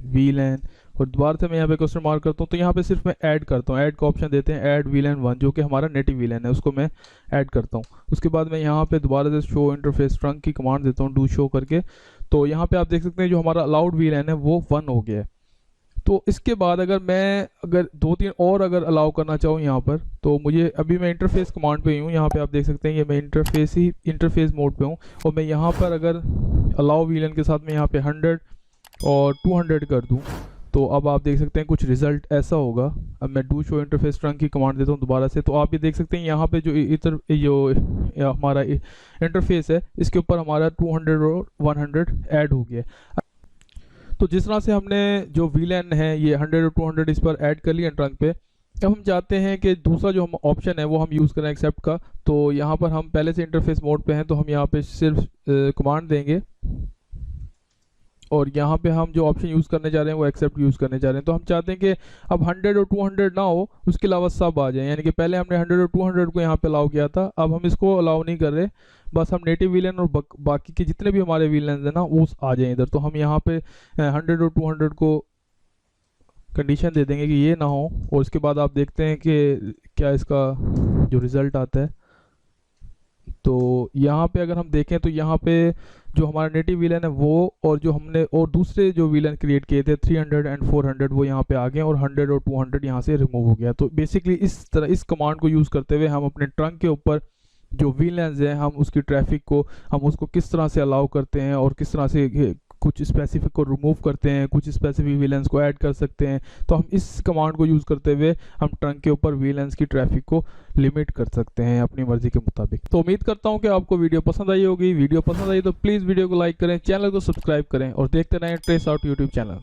VLAN, और दोबारा से मैं यहाँ पे क्वेश्चन मार्क करता हूँ। तो यहाँ पे सिर्फ मैं ऐड करता हूँ, ऐड का ऑप्शन देते हैं, ऐड वीलन 1 जो कि हमारा नेटिव वीलन है उसको मैं ऐड करता हूँ। उसके बाद मैं यहाँ पे दोबारा से शो इंटरफेस ट्रंक की कमांड देता हूँ, डू शो करके। तो यहाँ पे आप देख सकते हैं जो हमारा अलाउड वीलन है वो 1 हो गया है। तो इसके बाद अगर 2-3 और अगर अलाउ करना चाहूँ यहाँ पर, तो मुझे अभी मैं इंटरफेस कमांड पे ही हूँ। यहाँ पे आप देख सकते हैं ये मैं इंटरफेस मोड पे हूँ, और मैं यहाँ पर अगर अलाउ वीलन के साथ में यहाँ पे 100 और 200 कर दूँ, तो अब आप देख सकते हैं कुछ रिजल्ट ऐसा होगा। अब मैं डू शो इंटरफेस ट्रंक की कमांड देता हूँ दोबारा से, तो आप ये देख सकते हैं यहाँ पे जो हमारा इंटरफेस है इसके ऊपर हमारा 200 और 100 ऐड हो गया है। तो जिस तरह से हमने जो वीलन है ये 100 और 200 इस पर ऐड कर लिया ट्रंक पे, अब हम चाहते हैं कि दूसरा जो हम ऑप्शन है वो हम यूज़ करें एक्सेप्ट का। तो यहाँ पर हम पहले से इंटरफेस मोड पे हैं, तो हम यहाँ पे सिर्फ कमांड देंगे और यहाँ पे हम जो ऑप्शन यूज़ करने जा रहे हैं वो एक्सेप्ट यूज़ करने जा रहे हैं। तो हम चाहते हैं कि अब 100 और 200 ना हो, उसके अलावा सब आ जाए, यानी कि पहले हमने 100 और 200 को यहाँ पे अलाउ किया था, अब हम इसको अलाउ नहीं कर रहे, बस हम नेटिव विलन और बाकी के जितने भी हमारे विलन हैं ना वो आ जाएं इधर। तो हम यहाँ पे 100 और 200 को कंडीशन दे देंगे कि ये ना हो, और उसके बाद आप देखते हैं कि क्या इसका जो रिज़ल्ट आता है। तो यहाँ पे अगर हम देखें तो यहाँ पे जो हमारा नेटिव वीलन है वो, और जो हमने और दूसरे जो वीलन क्रिएट किए थे 300 एंड 400 वो यहाँ पे आ गए, और 100 और 200 यहाँ से रिमूव हो गया। तो बेसिकली इस तरह इस कमांड को यूज़ करते हुए हम अपने ट्रंक के ऊपर जो वीलेंस है हम उसकी ट्रैफिक को हम उसको किस तरह से अलाउ करते हैं, और किस तरह से कुछ स्पेसिफिक को रिमूव करते हैं, कुछ स्पेसिफिक वीलेंस को ऐड कर सकते हैं। तो हम इस कमांड को यूज़ करते हुए हम ट्रंक के ऊपर वीलेंस की ट्रैफिक को लिमिट कर सकते हैं अपनी मर्जी के मुताबिक। तो उम्मीद करता हूं कि आपको वीडियो पसंद आई होगी। वीडियो पसंद आई तो प्लीज़ वीडियो को लाइक करें, चैनल को सब्सक्राइब करें और देखते रहें ट्रेस आउट यूट्यूब चैनल।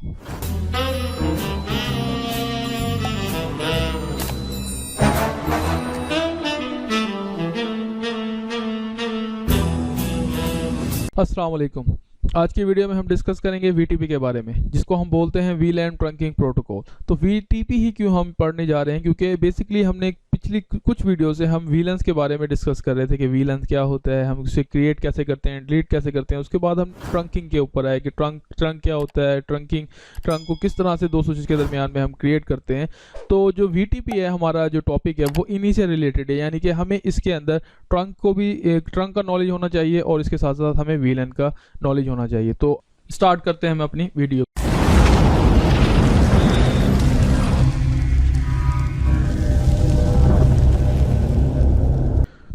अस्सलाम वालेकुम। आज की वीडियो में हम डिस्कस करेंगे VTP के बारे में, जिसको हम बोलते हैं वीलैन ट्रंकिंग प्रोटोकॉल। तो VTP ही क्यों हम पढ़ने जा रहे हैं, क्योंकि बेसिकली हमने पिछली कुछ वीडियो से हम वीलेंस के बारे में डिस्कस कर रहे थे कि वीलेंस क्या होता है, हम उसे क्रिएट कैसे करते हैं, डिलीट कैसे करते हैं। उसके बाद हम ट्रंकिंग के ऊपर आए कि ट्रंक क्या होता है, ट्रंक को किस तरह से दो स्विचेस के दरमियान में हम क्रिएट करते हैं। तो जो VTP है हमारा जो टॉपिक है वो इन्हीं से रिलेटेड है, यानी कि हमें इसके अंदर ट्रंक का नॉलेज होना चाहिए और इसके साथ साथ हमें वीलेन का नॉलेज होना चाहिए। तो स्टार्ट करते हैं हम अपनी वीडियो।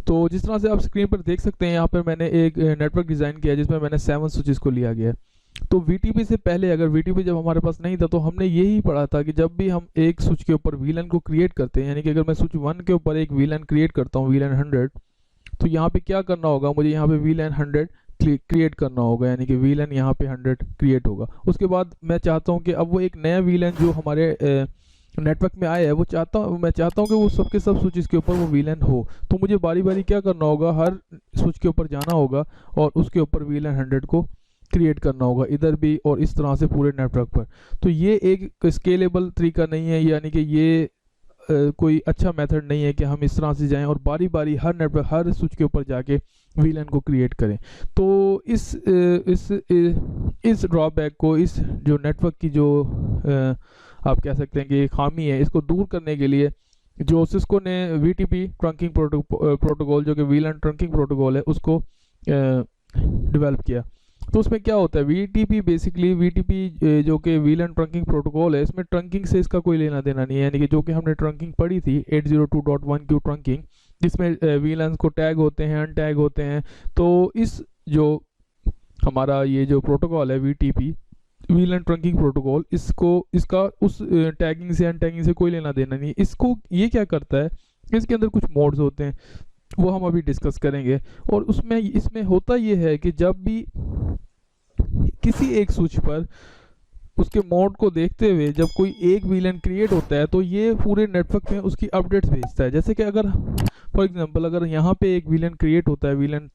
तो जिस तरह से आप स्क्रीन पर देख सकते हैं, यहाँ पर मैंने एक नेटवर्क डिज़ाइन किया है जिसमें मैंने 7 स्विचेस को लिया गया है। तो VTP से पहले, अगर VTP जब हमारे पास नहीं था तो हमने यही पढ़ा था कि जब भी हम एक स्विच के ऊपर वीलन को क्रिएट करते हैं, यानी कि अगर मैं स्विच 1 के ऊपर एक वीलन क्रिएट करता हूँ, वीलन 100, तो यहाँ पे क्या करना होगा, मुझे यहाँ पे वीलन 100 क्रिएट करना होगा, यानी कि वीलन यहाँ पे 100 क्रिएट होगा। उसके बाद मैं चाहता हूँ कि अब वो एक नया वीलन जो हमारे नेटवर्क में आया है मैं चाहता हूँ कि वो सबके सब स्विचेस के ऊपर वो वीलन हो। तो मुझे बारी बारी क्या करना होगा, हर स्विच के ऊपर जाना होगा और उसके ऊपर वीलन 100 को क्रिएट करना होगा, इधर भी और इस तरह से पूरे नेटवर्क पर। तो ये एक स्केलेबल तरीका नहीं है, यानी कि ये कोई अच्छा मेथड नहीं है कि हम इस तरह से जाएं और बारी बारी हर स्विच के ऊपर जाके वीलन को क्रिएट करें। तो इस ड्रॉबैक को, इस जो नेटवर्क की जो आप कह सकते हैं कि खामी है, इसको दूर करने के लिए जो सिस्को ने VTP ट्रंकिंग प्रोटोकॉल जो कि वीलन ट्रंकिंग प्रोटोकॉल है उसको डेवलप किया। तो उसमें क्या होता है, VTP जो कि वीलन ट्रंकिंग प्रोटोकॉल है, इसमें ट्रंकिंग से इसका कोई लेना देना नहीं है, यानी कि जो कि हमने ट्रंकिंग पढ़ी थी 802.1q ट्रंकिंग, जिसमें वीलन्स को टैग होते हैं, अनटैग होते हैं। तो इस जो हमारा ये जो प्रोटोकॉल है VTP वीलन ट्रंकिंग प्रोटोकॉल, इसका उस टैगिंग से अनटैगिंग से कोई लेना देना नहीं। इसको ये क्या करता है, इसके अंदर कुछ मोड्स होते हैं, वो हम अभी डिस्कस करेंगे। और इसमें होता ये है कि जब भी किसी एक स्विच पर उसके मोड को देखते हुए जब कोई एक वीलन क्रिएट होता है तो ये पूरे नेटवर्क में उसकी अपडेट्स भेजता है। जैसे कि अगर फॉर एग्जांपल अगर यहाँ पे एक वीलन क्रिएट होता है वीलन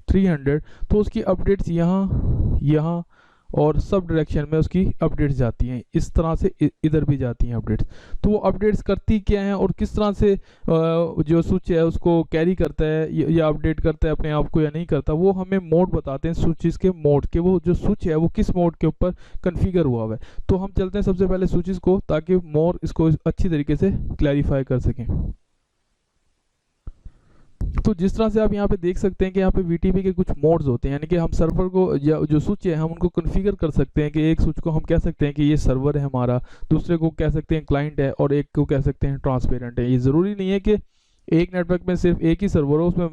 300, तो उसकी अपडेट्स यहाँ और सब डायरेक्शन में उसकी अपडेट्स जाती हैं, इस तरह से इधर भी जाती हैं अपडेट्स। तो वो अपडेट्स करती क्या हैं और किस तरह से जो स्विच है उसको कैरी करता है या अपडेट करता है अपने आप को या नहीं करता, वो हमें मोड बताते हैं स्विचेस के मोड के, वो जो स्विच है वो किस मोड के ऊपर कन्फिगर हुआ हुआ है। तो हम चलते हैं सबसे पहले स्विचेस को, ताकि मोर इसको अच्छी तरीके से क्लैरिफाई कर सकें। तो जिस तरह से आप यहाँ पे देख सकते हैं कि यहाँ पे VTP के कुछ मोड्स होते हैं, यानी कि हम सर्वर को या जो स्विच है हम उनको कॉन्फ़िगर कर सकते हैं कि एक स्विच को हम कह सकते हैं कि ये सर्वर है हमारा, दूसरे को कह सकते हैं क्लाइंट है, और एक को कह सकते हैं ट्रांसपेरेंट है। ये ज़रूरी नहीं है कि एक नेटवर्क में सिर्फ एक ही सर्वर हो, उसमें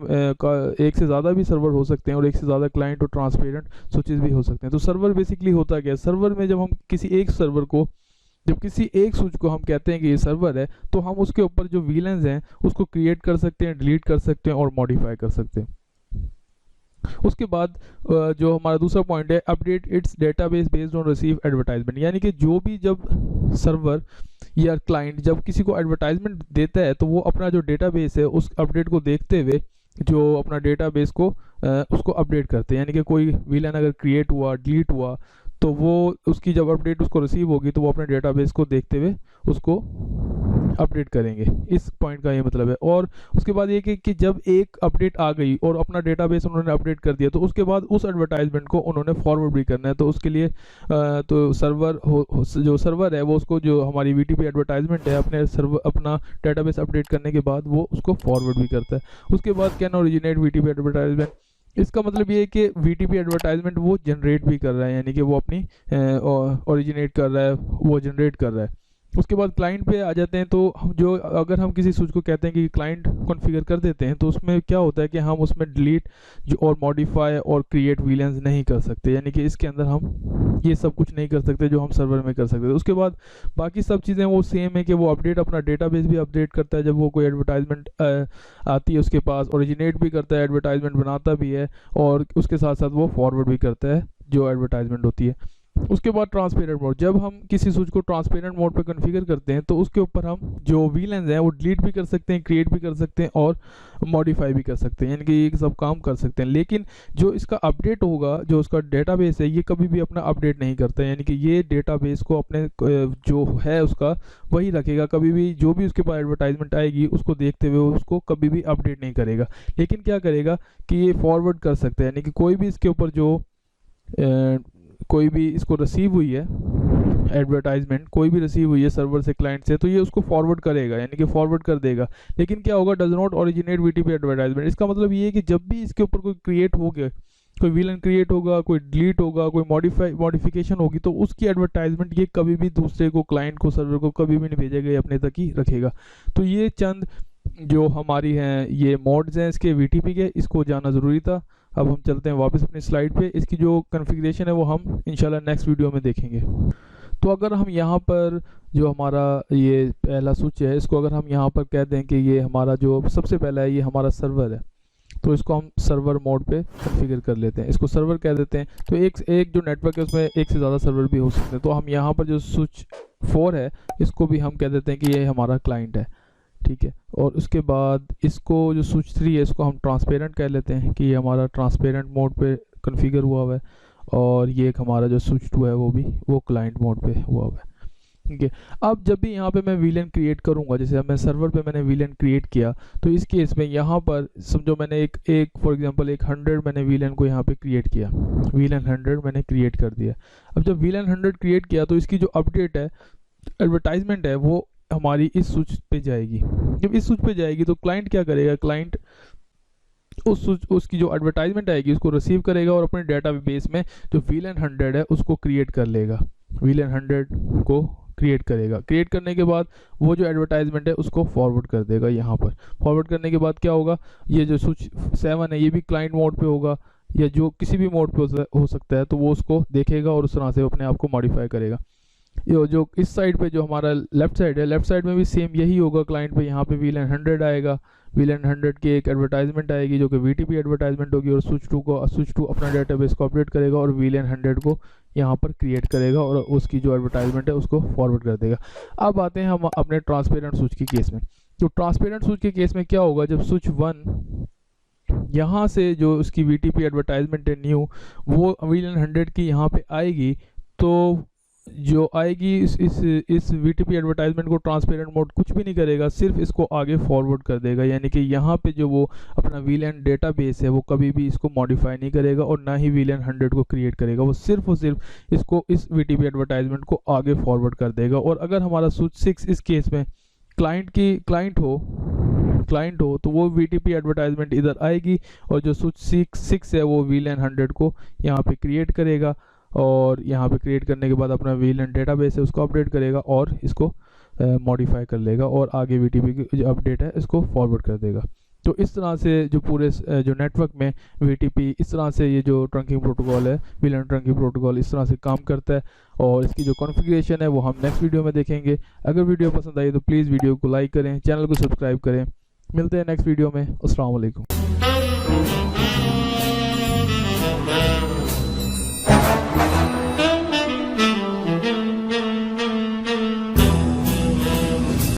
एक से ज़्यादा भी सर्वर हो सकते हैं और एक से ज़्यादा क्लाइंट और ट्रांसपेरेंट स्विचेस भी हो सकते हैं। तो सर्वर बेसिकली होता क्या है, सर्वर में जब हम किसी एक स्विच को हम कहते हैं कि ये सर्वर है, तो हम उसके ऊपर जो वीलेंस हैं उसको क्रिएट कर सकते हैं, डिलीट कर सकते हैं और मॉडिफाई कर सकते हैं। उसके बाद जो हमारा दूसरा पॉइंट है, update it's database based on receive advertisement, यानी कि जो भी जब सर्वर या क्लाइंट जब किसी को एडवर्टाइजमेंट देता है तो वो अपना जो डेटाबेस है उस अपडेट को देखते हुए जो अपना डेटाबेस को उसको अपडेट करते हैं। यानी कि कोई वीलन अगर क्रिएट हुआ, डिलीट हुआ, तो वो उसकी जब अपडेट उसको रिसीव होगी तो वो अपने डेटाबेस को देखते हुए उसको अपडेट करेंगे। इस पॉइंट का ये मतलब है। और उसके बाद ये कि जब एक अपडेट आ गई और अपना डेटाबेस उन्होंने अपडेट कर दिया, तो उसके बाद उस एडवर्टाइजमेंट को उन्होंने फॉरवर्ड भी करना है। तो उसके लिए तो जो सर्वर है वो उसको, जो हमारी VTP एडवर्टाइजमेंट है, अपना डेटाबेस अपडेट करने के बाद वो उसको फॉरवर्ड भी करता है। उसके बाद कैन ओरिजिनेट VTP एडवर्टाइजमेंट, इसका मतलब ये है कि VTP एडवर्टाइजमेंट वो जनरेट भी कर रहा है, यानी कि वो अपनी ओरिजिनेट कर रहा है, वो जनरेट कर रहा है। उसके बाद क्लाइंट पे आ जाते हैं। तो जो अगर हम किसी स्विच को कहते हैं कि क्लाइंट कॉन्फ़िगर कर देते हैं, तो उसमें क्या होता है कि हम उसमें डिलीट जो और मॉडिफाई और क्रिएट विलेंस नहीं कर सकते, यानी कि इसके अंदर हम ये सब कुछ नहीं कर सकते जो हम सर्वर में कर सकते थे। उसके बाद बाकी सब चीज़ें वो सेम है कि वो अपडेट अपना डेटाबेस भी अपडेट करता है जब वो कोई एडवर्टाइजमेंट आती है उसके पास, ओरिजिनेट भी करता है, एडवर्टाइजमेंट बनाता भी है, और उसके साथ साथ वो फॉरवर्ड भी करता है जो एडवर्टाइजमेंट होती है। उसके बाद ट्रांसपेरेंट मोड, जब हम किसी स्विच को ट्रांसपेरेंट मोड पे कॉन्फ़िगर करते हैं तो उसके ऊपर हम जो वीलेंस हैं वो डिलीट भी कर सकते हैं, क्रिएट भी कर सकते हैं और मॉडिफाई भी कर सकते हैं, यानी कि ये सब काम कर सकते हैं। लेकिन जो इसका अपडेट होगा, जो उसका डेटाबेस है, ये कभी भी अपना अपडेट नहीं करता है, यानी कि ये डेटाबेस को अपने जो है उसका वही रखेगा, कभी भी जो भी उसके पास एडवर्टाइजमेंट आएगी उसको देखते हुए उसको कभी भी अपडेट नहीं करेगा। लेकिन क्या करेगा कि ये फॉरवर्ड कर सकता है, यानी कि कोई भी इसके ऊपर जो कोई भी इसको रिसीव हुई है एडवर्टाइजमेंट, कोई भी रिसीव हुई है सर्वर से, क्लाइंट से, तो ये उसको फॉरवर्ड करेगा, यानी कि फॉरवर्ड कर देगा। लेकिन क्या होगा, does not originate VTP advertisement. इसका मतलब ये है कि जब भी इसके ऊपर कोई क्रिएट हो गया, कोई विलन क्रिएट होगा, कोई डिलीट होगा, कोई मॉडिफिकेशन होगी, तो उसकी एडवर्टाइजमेंट ये कभी भी दूसरे को, क्लाइंट को, सर्वर को कभी भी नहीं भेजेगा, ये अपने तक ही रखेगा। तो ये चंद जो हमारी हैं ये मोड्स हैं इसके VTP के, इसको जानना ज़रूरी था। अब हम चलते हैं वापस अपनी स्लाइड पे। इसकी जो कॉन्फ़िगरेशन है वो हम इंशाल्लाह नेक्स्ट वीडियो में देखेंगे। तो अगर हम यहाँ पर जो हमारा ये पहला स्विच है, इसको अगर हम यहाँ पर कह दें कि ये हमारा जो सबसे पहला है ये हमारा सर्वर है, तो इसको हम सर्वर मोड पे कॉन्फ़िगर कर लेते हैं, इसको सर्वर कह देते हैं। तो एक जो नेटवर्क है उसमें एक से ज़्यादा सर्वर भी हो सकते हैं। तो हम यहाँ पर जो स्विच 4 है इसको भी हम कह देते हैं कि ये हमारा क्लाइंट है, ठीक है। और उसके बाद इसको जो स्विच 3 है इसको हम ट्रांसपेरेंट कह लेते हैं कि ये हमारा ट्रांसपेरेंट मोड पे कॉन्फ़िगर हुआ हुआ है। और ये एक हमारा जो स्विच 2 है वो क्लाइंट मोड पे हुआ हुआ है, ठीक है। अब जब भी यहाँ पे मैं वीलन क्रिएट करूँगा, जैसे अब मैं सर्वर पे मैंने वीलन क्रिएट किया, तो इस केस में यहाँ पर समझो मैंने एक फॉर एग्जांपल एक 100 मैंने वीलन को यहाँ पे क्रिएट किया, वीलन 100 मैंने क्रिएट कर दिया। अब जब वीलन 100 क्रिएट किया तो इसकी जो अपडेट है, एडवर्टाइजमेंट है, वो हमारी इस स्विच पे जाएगी। जब इस स्विच पे जाएगी तो क्लाइंट क्या करेगा, क्लाइंट उसकी जो एडवर्टाइजमेंट आएगी उसको रिसीव करेगा और अपने डेटाबेस में जो वीलन 100 है उसको क्रिएट कर लेगा, वीलन 100 को क्रिएट करेगा। क्रिएट करने के बाद वो जो एडवर्टाइजमेंट है उसको फॉरवर्ड कर देगा। यहाँ पर फॉरवर्ड करने के बाद क्या होगा, ये जो स्विच 7 है ये भी क्लाइंट मोड पे होगा या जो किसी भी मोड पे हो सकता है, तो वो उसको देखेगा और उस तरह से अपने आप को मॉडिफाई करेगा। ये जो इस साइड पे जो हमारा लेफ्ट साइड है, लेफ्ट साइड में भी सेम यही होगा। क्लाइंट पे यहाँ पे वीलन 100 आएगा, वीलन 100 की एक एडवर्टाइजमेंट आएगी जो कि VTP एडवर्टाइजमेंट होगी, और स्विच 2 अपना डेटाबेस को अपडेट करेगा और वीलन 100 को यहाँ पर क्रिएट करेगा और उसकी जो एडवर्टाइजमेंट है उसको फॉरवर्ड कर देगा। अब आते हैं हम अपने ट्रांसपेरेंट स्विच के केस में। तो ट्रांसपेरेंट स्विच के केस में क्या होगा, जब स्विच 1 यहाँ से जो उसकी VTP एडवर्टाइजमेंट है न्यू, वो वीलन 100 की यहाँ पे आएगी, तो जो आएगी इस VTP एडवर्टाइजमेंट को ट्रांसपेरेंट मोड कुछ भी नहीं करेगा, सिर्फ इसको आगे फॉरवर्ड कर देगा। यानी कि यहाँ पे जो वो अपना वीलन डेटाबेस है वो कभी भी इसको मॉडिफाई नहीं करेगा और ना ही वीलन 100 को क्रिएट करेगा, वो सिर्फ और सिर्फ इसको इस VTP एडवर्टाइजमेंट को आगे फॉरवर्ड कर देगा। और अगर हमारा स्विच 6 इस केस में क्लाइंट हो तो वो VTP एडवर्टाइजमेंट इधर आएगी और जो स्विच 6 है वो वीलन 100 को यहाँ पे क्रिएट करेगा और यहाँ पे क्रिएट करने के बाद अपना वीलन डेटाबेस है उसको अपडेट करेगा और इसको मॉडिफाई कर लेगा और आगे VTP की जो अपडेट है इसको फॉरवर्ड कर देगा। तो इस तरह से जो पूरे जो नेटवर्क में VTP, इस तरह से ये जो ट्रंकिंग प्रोटोकॉल है, वीलन ट्रंकिंग प्रोटोकॉल इस तरह से काम करता है। और इसकी जो कॉन्फ़िगरेशन है वो हम नेक्स्ट वीडियो में देखेंगे। अगर वीडियो पसंद आई तो प्लीज़ वीडियो को लाइक करें, चैनल को सब्सक्राइब करें। मिलते हैं नेक्स्ट वीडियो में। अस्सलाम वालेकुम।